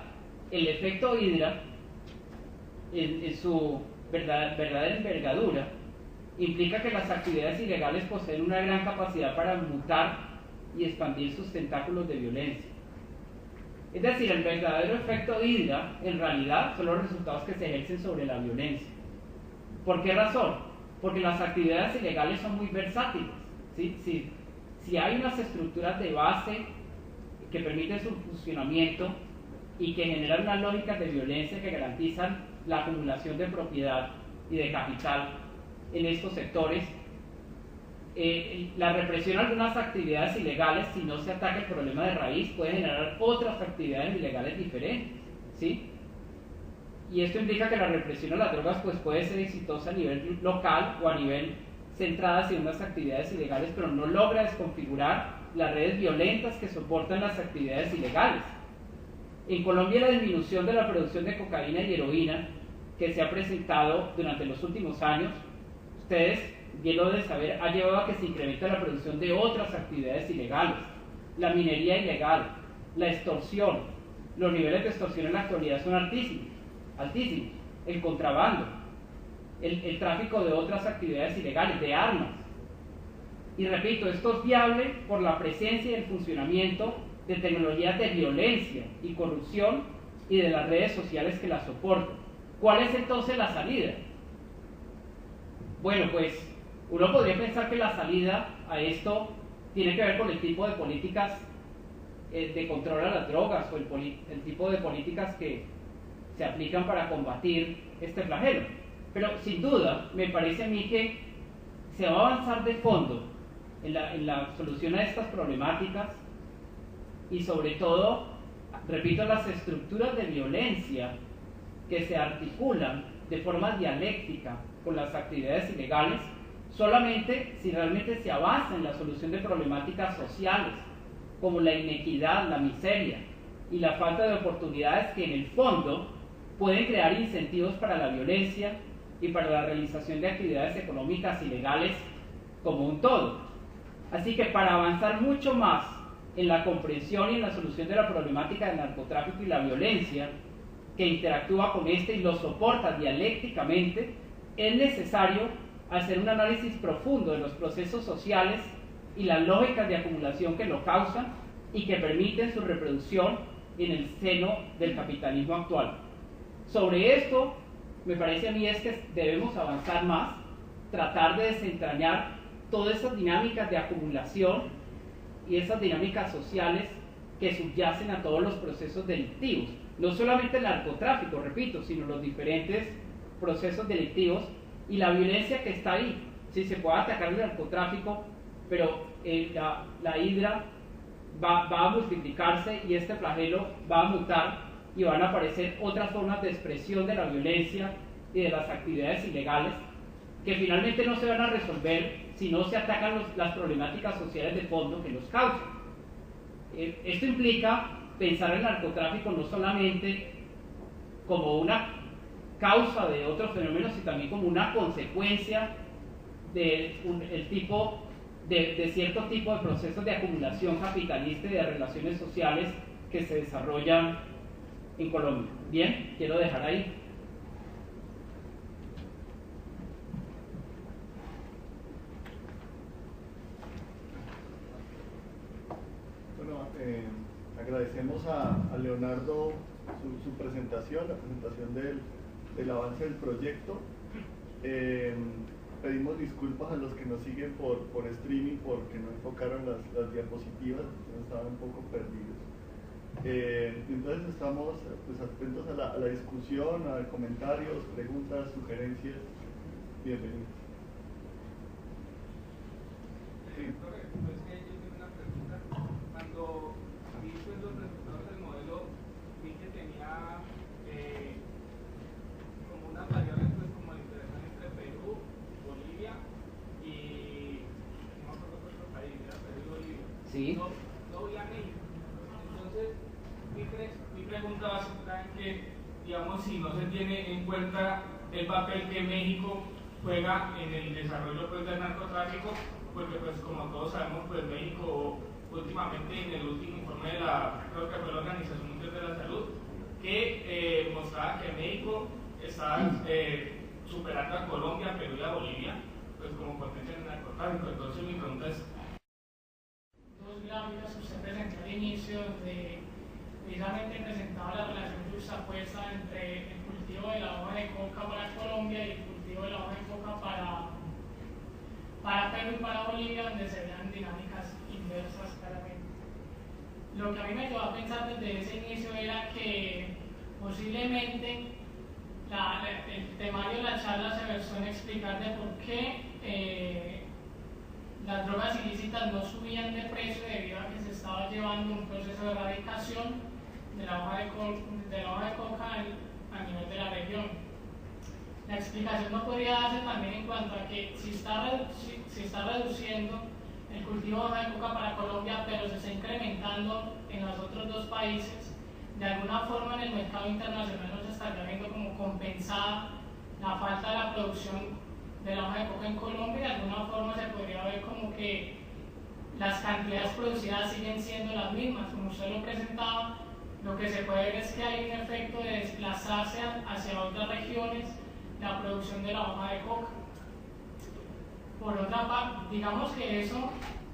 el efecto Hydra, en su verdadera envergadura, implica que las actividades ilegales poseen una gran capacidad para mutar y expandir sus tentáculos de violencia. Es decir, el verdadero efecto Hydra en realidad son los resultados que se ejercen sobre la violencia. ¿Por qué razón? Porque las actividades ilegales son muy versátiles, ¿sí? Si hay unas estructuras de base que permiten su funcionamiento y que generan unas lógicas de violencia que garantizan la acumulación de propiedad y de capital en estos sectores, la represión a algunas actividades ilegales, si no se ataca el problema de raíz, puede generar otras actividades ilegales diferentes, ¿sí? Y esto implica que la represión a las drogas pues, puede ser exitosa a nivel local o a nivel centradas en unas actividades ilegales, pero no logra desconfigurar las redes violentas que soportan las actividades ilegales. En Colombia, la disminución de la producción de cocaína y heroína que se ha presentado durante los últimos años, ustedes bien lo deben saber, ha llevado a que se incremente la producción de otras actividades ilegales: la minería ilegal, la extorsión. Los niveles de extorsión en la actualidad son altísimos, el contrabando, el tráfico de otras actividades ilegales, de armas. Y repito, esto es viable por la presencia y el funcionamiento de tecnologías de violencia y corrupción y de las redes sociales que las soportan. ¿Cuál es entonces la salida? Bueno, pues uno podría pensar que la salida a esto tiene que ver con el tipo de políticas de control a las drogas, o el tipo de políticas que se aplican para combatir este flagelo. Pero sin duda, me parece a mí que se va a avanzar de fondo en la solución a estas problemáticas y sobre todo, repito, las estructuras de violencia que se articulan de forma dialéctica con las actividades ilegales, solamente si realmente se avanza en la solución de problemáticas sociales, como la inequidad, la miseria y la falta de oportunidades que en el fondo pueden crear incentivos para la violencia y para la realización de actividades económicas ilegales como un todo. Así que para avanzar mucho más en la comprensión y en la solución de la problemática del narcotráfico y la violencia que interactúa con este y lo soporta dialécticamente, es necesario hacer un análisis profundo de los procesos sociales y las lógicas de acumulación que lo causan y que permiten su reproducción en el seno del capitalismo actual. Sobre esto, me parece a mí es que debemos avanzar más, tratar de desentrañar todas esas dinámicas de acumulación y esas dinámicas sociales que subyacen a todos los procesos delictivos. No solamente el narcotráfico, repito, sino los diferentes procesos delictivos y la violencia que está ahí. Sí, se puede atacar el narcotráfico, pero la hidra va a multiplicarse y este flagelo va a mutar y van a aparecer otras formas de expresión de la violencia y de las actividades ilegales que finalmente no se van a resolver si no se atacan las problemáticas sociales de fondo que los causan. Esto implica pensar el narcotráfico no solamente como una causa de otros fenómenos, sino también como una consecuencia de cierto tipo de procesos de acumulación capitalista y de relaciones sociales que se desarrollan en Colombia. Bien, quiero dejar ahí. Bueno, agradecemos a Leonardo su presentación, la presentación del avance del proyecto. Pedimos disculpas a los que nos siguen por streaming porque no enfocaron las diapositivas, estaban un poco perdidos. Entonces estamos pues, atentos a la discusión, a comentarios, preguntas, sugerencias. Bienvenidos. Sí. Pues que yo tengo una pregunta. Cuando vi pues, los resultados del modelo, vi que tenía como unas variables pues, como la interacción entre Perú, Bolivia y no me acuerdo qué otro país, era Perú y Bolivia. Sí. No vi a México. Entonces, mi pregunta va a ser que, digamos, si no se tiene en cuenta el papel que México juega en el desarrollo pues, del narcotráfico, porque pues como todos sabemos, pues México últimamente en el último informe de creo que fue la Organización Mundial de la Salud, que mostraba que México está superando a Colombia, Perú y a Bolivia, pues como potencia en el narcotráfico. Entonces mi pregunta es, dos gráficas que usted presentó al inicio, donde precisamente presentaba la relación justapuesta entre el cultivo de la hoja de coca para Colombia y el cultivo de la hoja de coca para Perú y para Bolivia, donde se vean dinámicas inversas claramente. Lo que a mí me llevó a pensar desde ese inicio era que posiblemente el temario de la charla se versó en explicar de por qué las drogas ilícitas no subían de precio debido a que se estaba llevando un proceso de erradicación de la hoja de coca a nivel de la región. La explicación no podría darse también en cuanto a que si está reduciendo el cultivo de hoja de coca para Colombia, pero se está incrementando en los otros dos países, de alguna forma en el mercado internacional no se estaría viendo como compensada la falta de la producción de la hoja de coca en Colombia. De alguna forma se podría ver como que las cantidades producidas siguen siendo las mismas. Como usted lo presentaba, lo que se puede ver es que hay un efecto de desplazarse hacia otras regiones la producción de la hoja de coca. Por otra parte, digamos que eso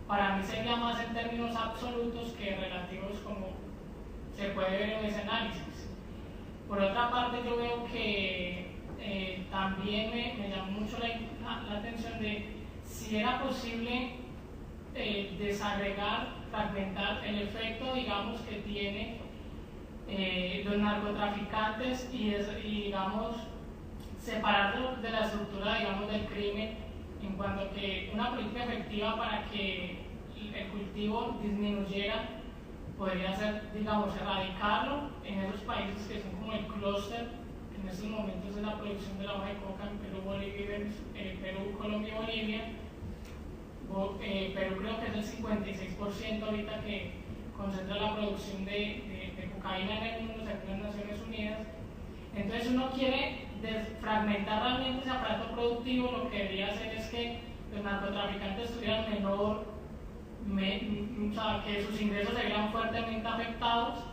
para mí sería más en términos absolutos que relativos, como se puede ver en ese análisis. Por otra parte, yo veo que también me llamó mucho la atención de si era posible desagregar, fragmentar el efecto, digamos, que tiene los narcotraficantes y digamos, separarlo de la estructura, digamos, del crimen, en cuanto a que una política efectiva para que el cultivo disminuyera podría ser, digamos, erradicarlo en esos países que son como el clúster, que en estos momentos es la producción de la hoja de coca en Perú, Bolivia, Perú, Colombia y Bolivia. Perú creo que es el 56% ahorita que concentra la producción de cocaína en el mundo, según las Naciones Unidas. Entonces uno quiere desfragmentar realmente ese aparato productivo. Lo que debería hacer es que los narcotraficantes tuvieran o sea, que sus ingresos se vieran fuertemente afectados,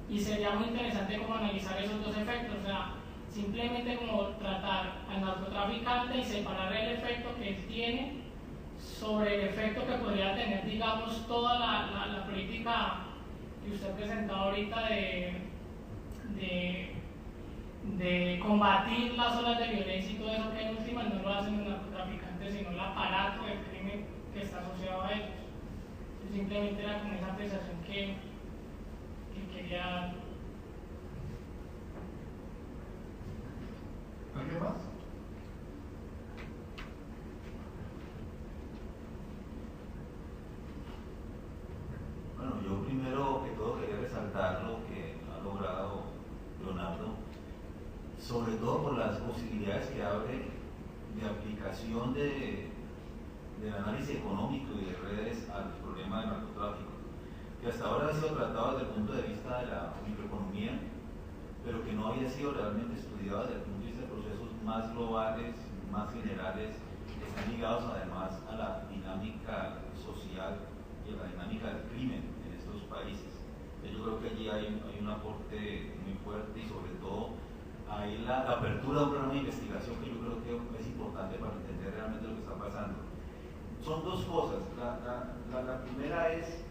y sería muy interesante como analizar esos dos efectos, o sea, simplemente como tratar al narcotraficante y separar el efecto que él tiene sobre el efecto que podría tener, digamos, toda la política que usted presentó ahorita de combatir las olas de violencia y todo eso, que en última no lo hacen los narcotraficantes, sino el aparato del crimen que está asociado a ellos. Simplemente era como esa apreciación que quería dar. ¿Alguien más? Bueno, yo primero que todo quería resaltar lo que ha logrado Leonardo, sobre todo por las posibilidades que abre de aplicación del análisis económico y de redes al problema del narcotráfico, que hasta ahora ha sido tratado desde el punto de vista de la microeconomía, pero que no había sido realmente estudiado desde el punto de vista de procesos más globales, más generales, que están ligados además a la dinámica social y a la dinámica del crimen en estos países. Yo creo que allí hay un aporte muy fuerte, y sobre todo hay la apertura de un programa de investigación que yo creo que es importante para entender realmente lo que está pasando. Son dos cosas. La primera es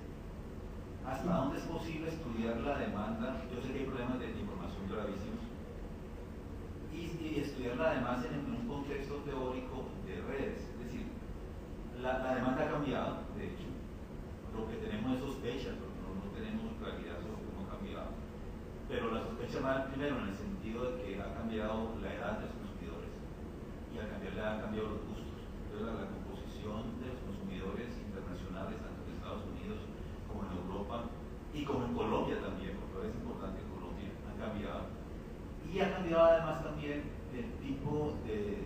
hasta dónde es posible estudiar la demanda. Yo sé que hay problemas de información gravísimos, y estudiarla además en un contexto teórico de redes. Es decir, la demanda ha cambiado, de hecho. Lo que tenemos es sospecha, porque no tenemos claridad sobre cómo ha cambiado. Pero la sospecha va primero en el sentido de que ha cambiado la edad de los consumidores, y al cambiar la edad han cambiado los gustos. Entonces la composición de los consumidores internacionales, tanto en Estados Unidos como en Europa y como en Colombia también, porque ahora es importante que Colombia, han cambiado. Y ha cambiado además también el tipo de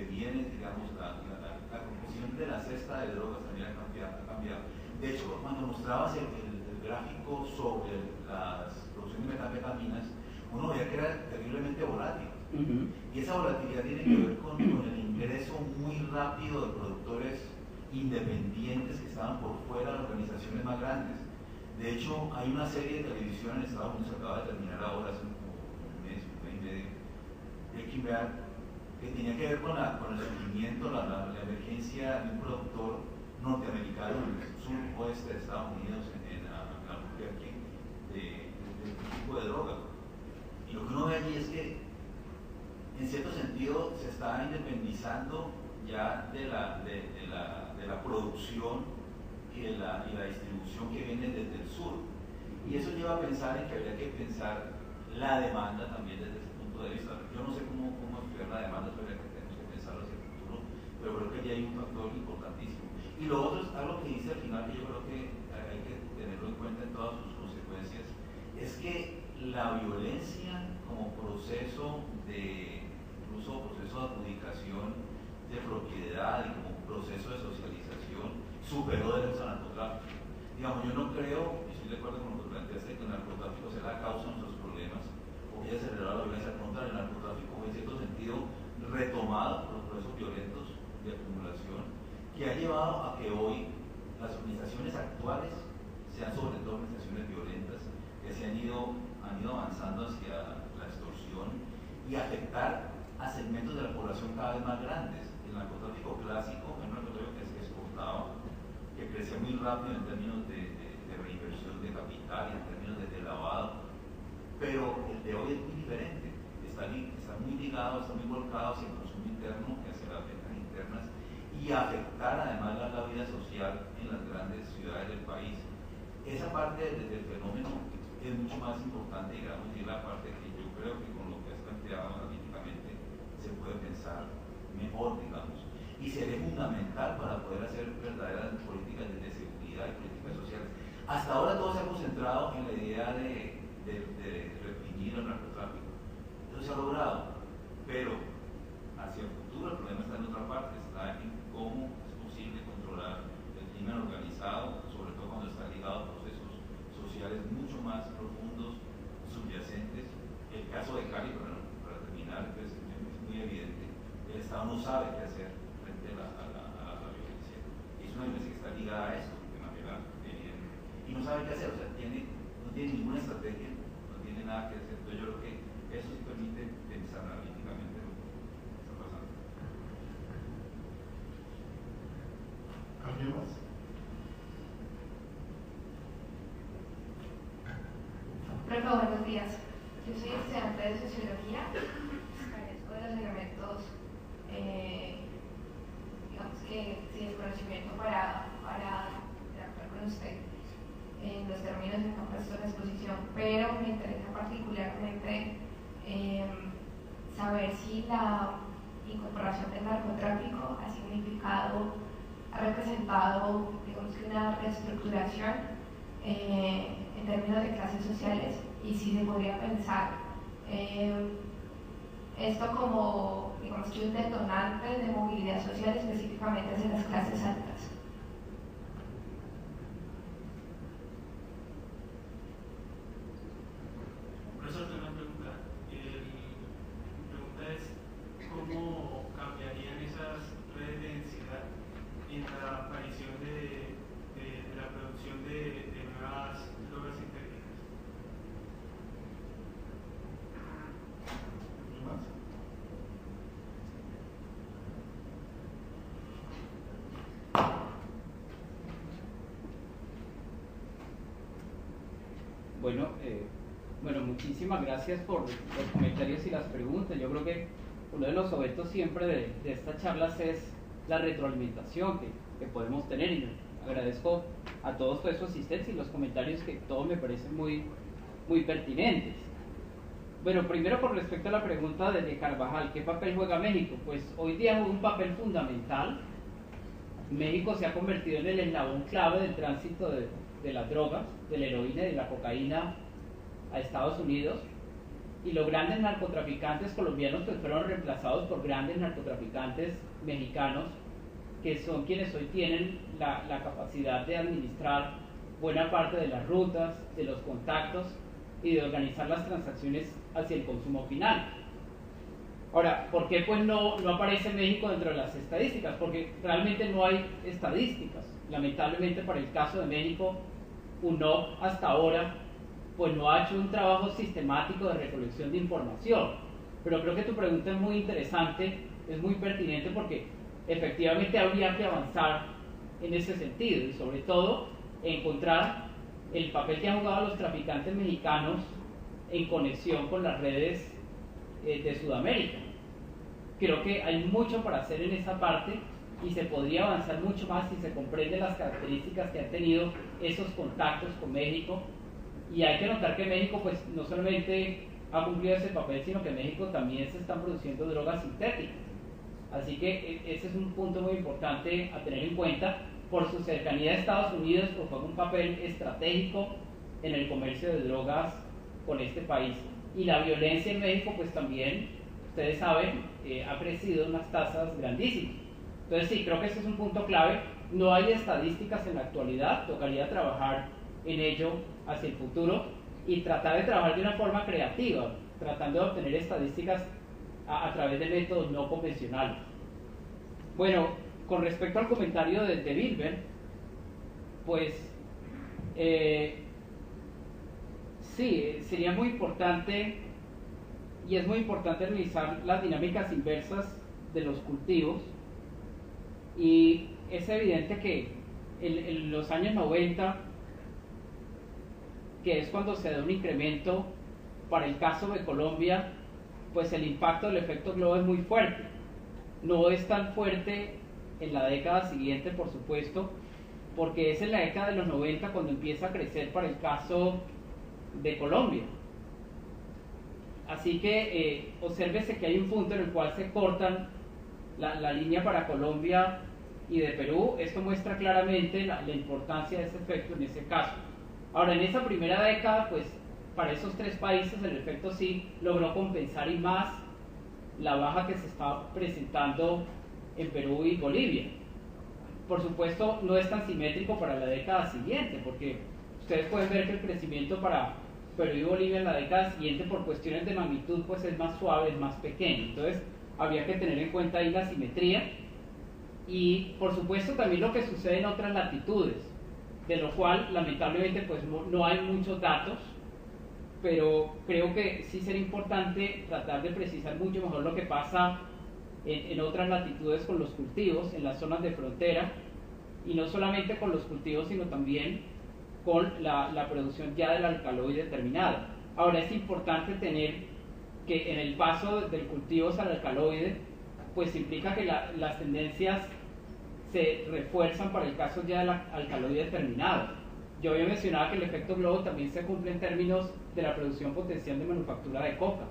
bienes, digamos, la composición de la cesta de drogas también ha cambiado. De hecho, cuando mostrabas el gráfico sobre las producciones de metanfetaminas, uno veía que era terriblemente volátil. Y esa volatilidad tiene que ver con el ingreso muy rápido de productores independientes que estaban por fuera de las organizaciones más grandes. De hecho, hay una serie de televisión en Estados Unidos, acaba de terminar ahora, hace como un mes y medio, Breaking Bad, que tenía que ver con el surgimiento, la emergencia de un productor norteamericano en el sur oeste de Estados Unidos, en Albuquerque, de tipo de droga. Y lo que uno ve allí es que, en cierto sentido, se está independizando ya de la producción y la distribución que viene desde el sur. Y eso lleva a pensar en que habría que pensar la demanda también desde ese punto de vista. Yo no sé cómo estudiar la demanda, pero tenemos que pensarlo hacia el futuro, pero creo que ya hay un factor importantísimo. Y lo otro es algo que dice al final, que yo creo que hay que tenerlo en cuenta en todas sus consecuencias, es que la violencia como proceso incluso proceso de adjudicación de propiedad y como proceso de socialización, superó derechos al narcotráfico. Digamos, yo no creo, y estoy de acuerdo con lo que planteaste, que el narcotráfico sea la causa de nuestros problemas o que haya acelerado la violencia contra el narcotráfico, en cierto sentido retomado por los procesos violentos de acumulación, que ha llevado a que hoy las organizaciones actuales sean sobre todo organizaciones violentas que se han ido avanzando hacia la extorsión y afectar a segmentos de la población cada vez más grandes. El narcotráfico clásico es un narcotráfico que se exportaba, que crecía muy rápido en términos de reinversión de capital y en términos de lavado, pero el de hoy es muy diferente. Está muy ligado, está muy volcado hacia el consumo interno que hacia las ventas internas, y afectar además la vida social en las grandes ciudades del país. Esa parte del fenómeno es mucho más importante, digamos, y la parte sabe qué hacer frente a la violencia. Y es una violencia que está ligada a eso, de manera evidente. Y no sabe qué hacer, o sea, no tiene ninguna estrategia, no tiene nada que hacer. Entonces yo creo que eso sí permite pensar analíticamente lo que está pasando. ¿Alguien más? Profe, buenos días. Yo soy estudiante de Sociología. Carezco de los elementos, digamos que sin el conocimiento para interactuar con usted en los términos que han puesto en la exposición, pero me interesa particularmente saber si la incorporación del narcotráfico ha representado, digamos que una reestructuración en términos de clases sociales, y si se podría pensar esto como, digamos que un detonante de movilidad social específicamente hacia las clases altas. Profesor, tengo una pregunta. Mi pregunta es, ¿cómo cambiarían esas redes de densidad en la aparición de la producción de nuevas drogas sintéticas? ¿Más? Bueno, muchísimas gracias por los comentarios y las preguntas. Yo creo que uno de los objetos siempre de estas charlas es la retroalimentación que podemos tener, y agradezco a todos por su asistencia y los comentarios, que todos me parecen muy pertinentes. Bueno, primero con respecto a la pregunta de Carvajal, ¿qué papel juega México? Pues hoy día juega un papel fundamental. México se ha convertido en el eslabón clave del tránsito de las drogas, de la heroína y de la cocaína a Estados Unidos, y los grandes narcotraficantes colombianos pues fueron reemplazados por grandes narcotraficantes mexicanos, que son quienes hoy tienen la capacidad de administrar buena parte de las rutas, de los contactos y de organizar las transacciones hacia el consumo final. Ahora, ¿por qué pues no aparece México dentro de las estadísticas? Porque realmente no hay estadísticas. Lamentablemente, para el caso de México, UNOC hasta ahora pues no ha hecho un trabajo sistemático de recolección de información. Pero creo que tu pregunta es muy interesante, es muy pertinente, porque efectivamente habría que avanzar en ese sentido, y sobre todo encontrar el papel que han jugado los traficantes mexicanos en conexión con las redes de Sudamérica. Creo que hay mucho para hacer en esa parte, y se podría avanzar mucho más si se comprenden las características que han tenido esos contactos con México. Y hay que notar que México pues no solamente ha cumplido ese papel, sino que en México también se están produciendo drogas sintéticas. Así que ese es un punto muy importante a tener en cuenta, por su cercanía a Estados Unidos, porque juega un papel estratégico en el comercio de drogas con este país. Y la violencia en México pues también, ustedes saben, ha crecido en unas tasas grandísimas. Entonces sí, creo que ese es un punto clave. No hay estadísticas en la actualidad, tocaría trabajar en ello hacia el futuro y tratar de trabajar de una forma creativa, tratando de obtener estadísticas a través de métodos no convencionales. Bueno, con respecto al comentario de Wilber, pues sí, sería muy importante, y es muy importante revisar las dinámicas inversas de los cultivos, y es evidente que en los años 90, que es cuando se da un incremento, para el caso de Colombia, pues el impacto del efecto globo es muy fuerte. No es tan fuerte en la década siguiente, por supuesto, porque es en la década de los 90 cuando empieza a crecer para el caso de Colombia. Así que obsérvese que hay un punto en el cual se cortan la línea para Colombia y de Perú. Esto muestra claramente la importancia de ese efecto en ese caso. Ahora, en esa primera década, pues para esos tres países el efecto sí logró compensar y más la baja que se estaba presentando en Perú y Bolivia. Por supuesto, no es tan simétrico para la década siguiente, porque ustedes pueden ver que el crecimiento para Perú y Bolivia en la década siguiente, por cuestiones de magnitud, pues es más suave, es más pequeño. Entonces, habría que tener en cuenta ahí la simetría y por supuesto también lo que sucede en otras latitudes, de lo cual lamentablemente pues no hay muchos datos, pero creo que sí sería importante tratar de precisar mucho mejor lo que pasa en otras latitudes con los cultivos, en las zonas de frontera, y no solamente con los cultivos, sino también con la producción ya del alcaloide terminado. Ahora es importante tener que en el paso del cultivo al alcaloide, pues implica que las tendencias se refuerzan para el caso ya del alcaloide terminado. Yo había mencionado que el efecto globo también se cumple en términos de la producción potencial de manufactura de coca,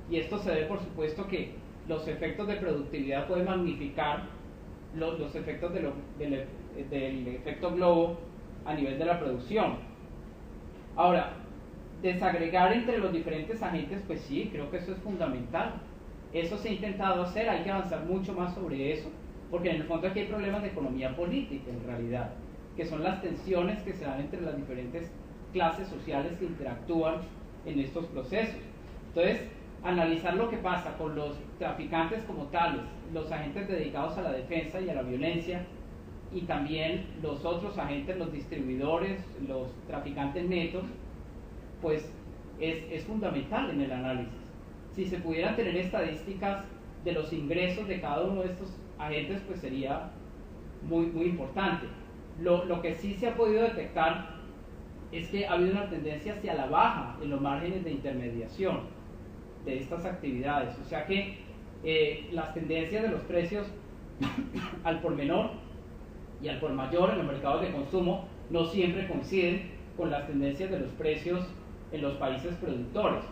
y esto se debe por supuesto que los efectos de productividad pueden magnificar los efectos del efecto globo a nivel de la producción. Ahora, desagregar entre los diferentes agentes, pues sí, creo que eso es fundamental. Eso se ha intentado hacer, hay que avanzar mucho más sobre eso, porque en el fondo aquí hay problemas de economía política en realidad, que son las tensiones que se dan entre las diferentes clases sociales que interactúan en estos procesos. Entonces, analizar lo que pasa con los traficantes como tales, los agentes dedicados a la defensa y a la violencia, y también los otros agentes, los distribuidores, los traficantes netos, pues es fundamental en el análisis. Si se pudieran tener estadísticas de los ingresos de cada uno de estos agentes, pues sería muy importante. Lo que sí se ha podido detectar es que ha habido una tendencia hacia la baja en los márgenes de intermediación de estas actividades, o sea que las tendencias de los precios al por menor y al por mayor en los mercados de consumo no siempre coinciden con las tendencias de los precios en los países productores.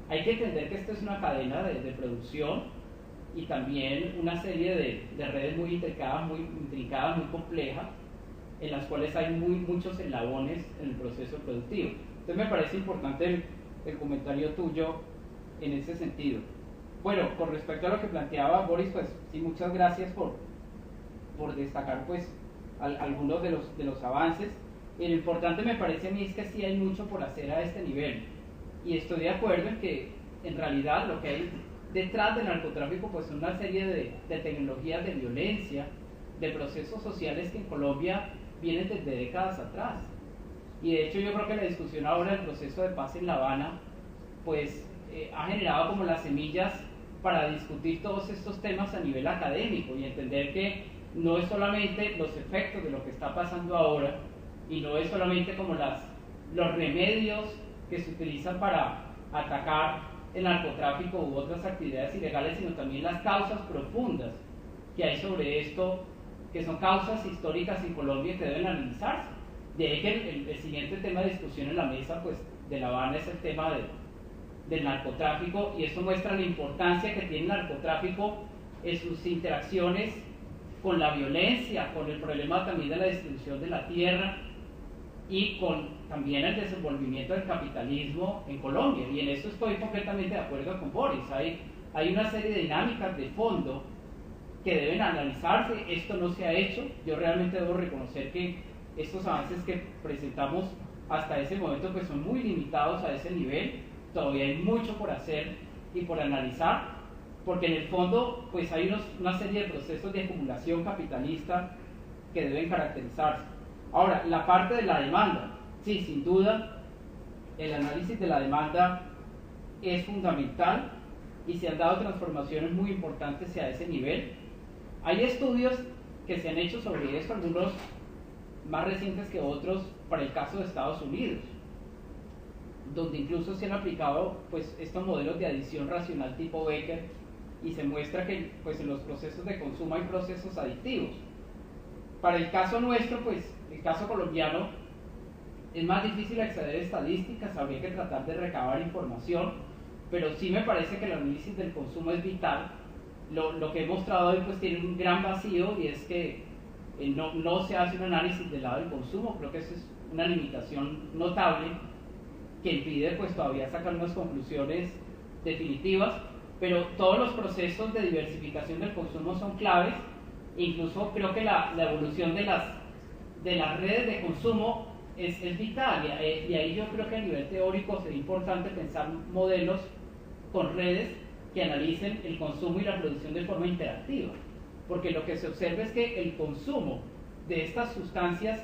Hay que entender que esta es una cadena de producción y también una serie de redes muy intricadas, muy complejas, en las cuales hay muchos eslabones en el proceso productivo. Entonces me parece importante el comentario tuyo en ese sentido. Bueno, con respecto a lo que planteaba Boris, pues sí, muchas gracias por destacar pues algunos de los avances. Y lo importante me parece a mí es que sí hay mucho por hacer a este nivel, y estoy de acuerdo en que en realidad lo que hay detrás del narcotráfico pues son una serie de tecnologías de violencia, de procesos sociales que en Colombia vienen desde décadas atrás, y de hecho yo creo que la discusión ahora del proceso de paz en La Habana pues ha generado como las semillas para discutir todos estos temas a nivel académico y entender que no es solamente los efectos de lo que está pasando ahora, y no es solamente como los remedios que se utilizan para atacar el narcotráfico u otras actividades ilegales, sino también las causas profundas que hay sobre esto, que son causas históricas en Colombia que deben analizarse. De ahí que el siguiente tema de discusión en la mesa pues, de La Habana es el tema del narcotráfico, y esto muestra la importancia que tiene el narcotráfico en sus interacciones con la violencia, con el problema también de la distribución de la tierra y con también el desenvolvimiento del capitalismo en Colombia. Y en eso estoy completamente de acuerdo con Boris. Hay una serie de dinámicas de fondo que deben analizarse. Esto no se ha hecho. Yo realmente debo reconocer que estos avances que presentamos hasta ese momento pues son muy limitados a ese nivel. Todavía hay mucho por hacer y por analizar, porque en el fondo pues hay una serie de procesos de acumulación capitalista que deben caracterizarse. Ahora, la parte de la demanda, sí, sin duda, el análisis de la demanda es fundamental y se han dado transformaciones muy importantes hacia ese nivel. Hay estudios que se han hecho sobre esto, algunos más recientes que otros, para el caso de Estados Unidos, donde incluso se han aplicado pues, estos modelos de adición racional tipo Becker, y se muestra que pues, en los procesos de consumo hay procesos adictivos. Para el caso nuestro, pues el caso colombiano, es más difícil acceder a estadísticas, habría que tratar de recabar información, pero sí me parece que el análisis del consumo es vital. Lo que he mostrado hoy pues tiene un gran vacío, y es que no se hace un análisis del lado del consumo. Creo que esa es una limitación notable que impide pues todavía sacar unas conclusiones definitivas, pero todos los procesos de diversificación del consumo son claves. Incluso creo que la evolución de las redes de consumo es vital, y ahí yo creo que a nivel teórico sería importante pensar modelos con redes que analicen el consumo y la producción de forma interactiva, porque lo que se observa es que el consumo de estas sustancias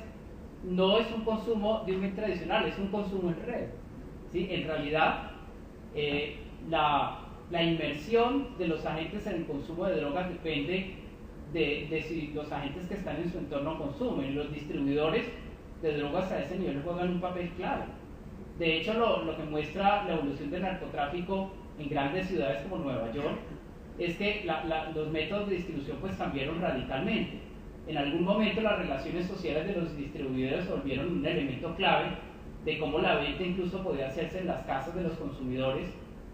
no es un consumo de un bien tradicional, es un consumo en red, ¿sí? En realidad, la inmersión de los agentes en el consumo de drogas depende de si los agentes que están en su entorno consumen. Los distribuidores de drogas a ese nivel juegan un papel clave. De hecho, lo que muestra la evolución del narcotráfico en grandes ciudades como Nueva York es que los métodos de distribución pues cambiaron radicalmente. En algún momento las relaciones sociales de los distribuidores se volvieron un elemento clave de cómo la venta incluso podía hacerse en las casas de los consumidores,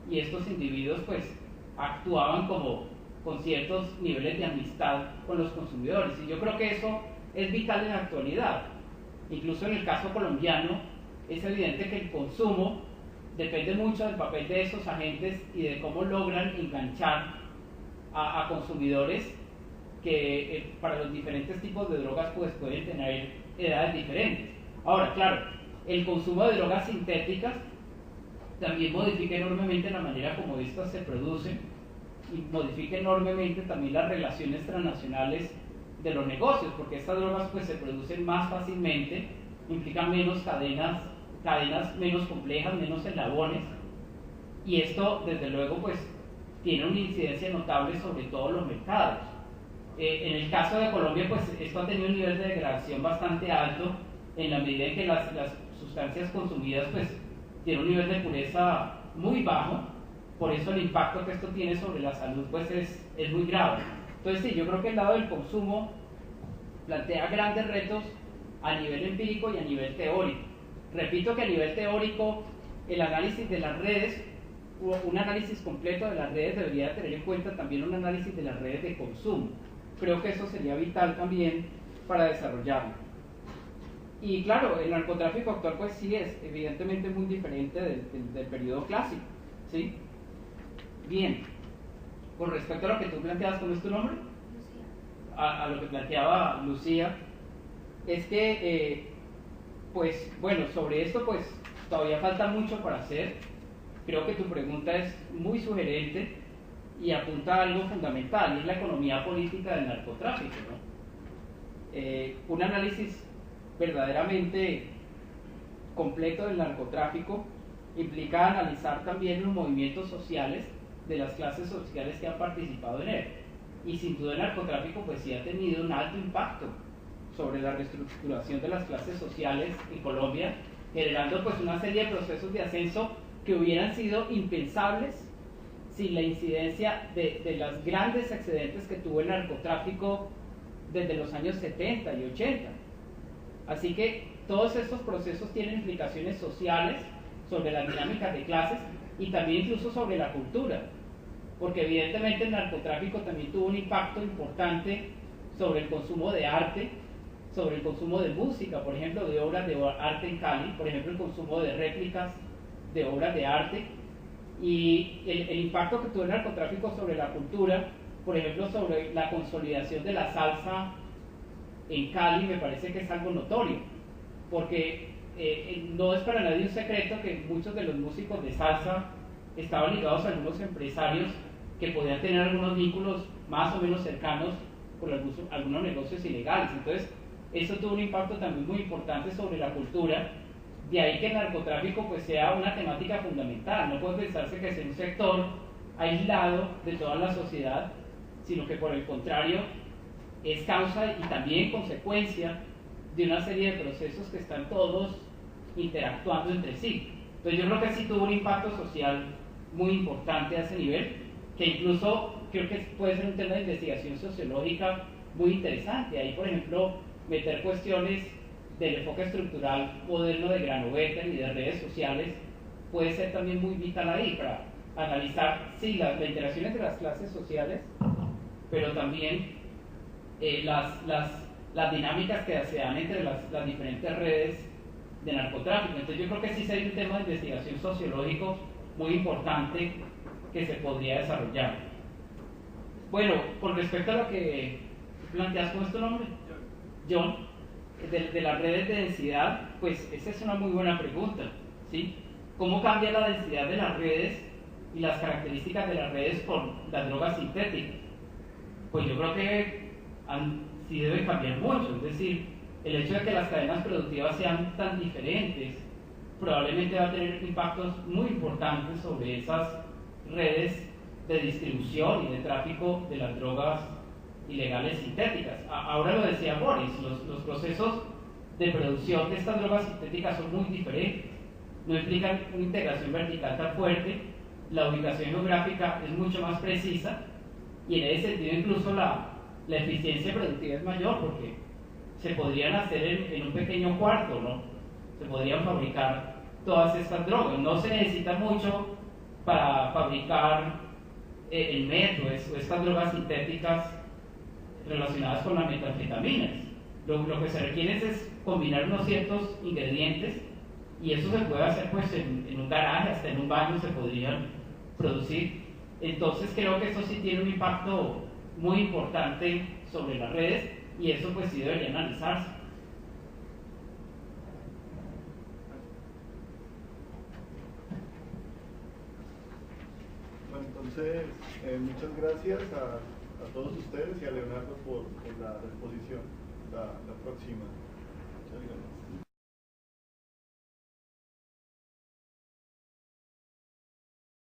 y estos individuos pues actuaban como con ciertos niveles de amistad con los consumidores, y yo creo que eso es vital en la actualidad. Incluso en el caso colombiano es evidente que el consumo depende mucho del papel de esos agentes y de cómo logran enganchar a consumidores que para los diferentes tipos de drogas pues pueden tener edades diferentes. Ahora, claro, el consumo de drogas sintéticas también modifica enormemente la manera como estas se producen y modifica enormemente también las relaciones transnacionales de los negocios, porque estas drogas pues se producen más fácilmente, implican menos cadenas menos complejas, menos eslabones, y esto desde luego pues tiene una incidencia notable sobre todos los mercados. En el caso de Colombia pues esto ha tenido un nivel de degradación bastante alto en la medida en que las sustancias consumidas pues tienen un nivel de pureza muy bajo, por eso el impacto que esto tiene sobre la salud pues es muy grave. Entonces sí, yo creo que el lado del consumo plantea grandes retos a nivel empírico y a nivel teórico. Repito que a nivel teórico el análisis de las redes, un análisis completo de las redes debería tener en cuenta también un análisis de las redes de consumo. Creo que eso sería vital también para desarrollarlo. Y claro, el narcotráfico actual pues sí es evidentemente muy diferente del periodo clásico, ¿sí? Bien, con respecto a lo que tú planteabas, ¿cómo es tu nombre? Lucía. A lo que planteaba Lucía, es que pues bueno, sobre esto pues todavía falta mucho para hacer. Creo que tu pregunta es muy sugerente y apunta a algo fundamental, y es la economía política del narcotráfico, ¿no? Un análisis verdaderamente completo del narcotráfico implica analizar también los movimientos sociales de las clases sociales que han participado en él, y sin duda el narcotráfico pues sí ha tenido un alto impacto sobre la reestructuración de las clases sociales en Colombia, generando pues una serie de procesos de ascenso que hubieran sido impensables sin la incidencia de los grandes excedentes que tuvo el narcotráfico desde los años 70 y 80. Así que todos estos procesos tienen implicaciones sociales sobre las dinámicas de clases y también incluso sobre la cultura, porque evidentemente el narcotráfico también tuvo un impacto importante sobre el consumo de arte, sobre el consumo de música, por ejemplo, de obras de arte en Cali, por ejemplo, el consumo de réplicas de obras de arte, y el impacto que tuvo el narcotráfico sobre la cultura, por ejemplo, sobre la consolidación de la salsa en Cali, me parece que es algo notorio, porque no es para nadie un secreto que muchos de los músicos de salsa estaban ligados a algunos empresarios que podían tener algunos vínculos más o menos cercanos con algunos negocios ilegales. Entonces, eso tuvo un impacto también muy importante sobre la cultura. De ahí que el narcotráfico pues sea una temática fundamental. No puede pensarse que sea un sector aislado de toda la sociedad, sino que por el contrario es causa y también consecuencia de una serie de procesos que están todos interactuando entre sí. Entonces yo creo que sí tuvo un impacto social muy importante a ese nivel, que incluso creo que puede ser un tema de investigación sociológica muy interesante. Ahí, por ejemplo, meter cuestiones del enfoque estructural moderno de Granovetter y de redes sociales puede ser también muy vital ahí para analizar, sí, las interacciones de las clases sociales, pero también las dinámicas que se dan entre las diferentes redes de narcotráfico. Entonces yo creo que sí sería un tema de investigación sociológico muy importante que se podría desarrollar. Bueno, con respecto a lo que planteas, ¿cómo es tu nombre? John. De las redes de densidad, pues esa es una muy buena pregunta, ¿sí? ¿Cómo cambia la densidad de las redes y las características de las redes con las drogas sintéticas. Pues yo creo que sí debe cambiar mucho, es decir, el hecho de que las cadenas productivas sean tan diferentes probablemente va a tener impactos muy importantes sobre esas redes de distribución y de tráfico de las drogas ilegales sintéticas. Ahora lo decía Boris, los procesos de producción de estas drogas sintéticas son muy diferentes, no implican una integración vertical tan fuerte, la ubicación geográfica es mucho más precisa y en ese sentido incluso la eficiencia productiva es mayor porque se podrían hacer en un pequeño cuarto, ¿no? Se podrían fabricar todas estas drogas, no se necesita mucho para fabricar el metro o estas drogas sintéticas relacionadas con las metanfetaminas. Lo que se requiere es combinar unos ciertos ingredientes y eso se puede hacer pues en un garaje, hasta en un baño se podrían producir. Entonces creo que eso sí tiene un impacto muy importante sobre las redes y eso pues sí debería analizarse. Bueno, entonces muchas gracias a todos ustedes y a Leonardo por la exposición. La próxima. Muchas gracias.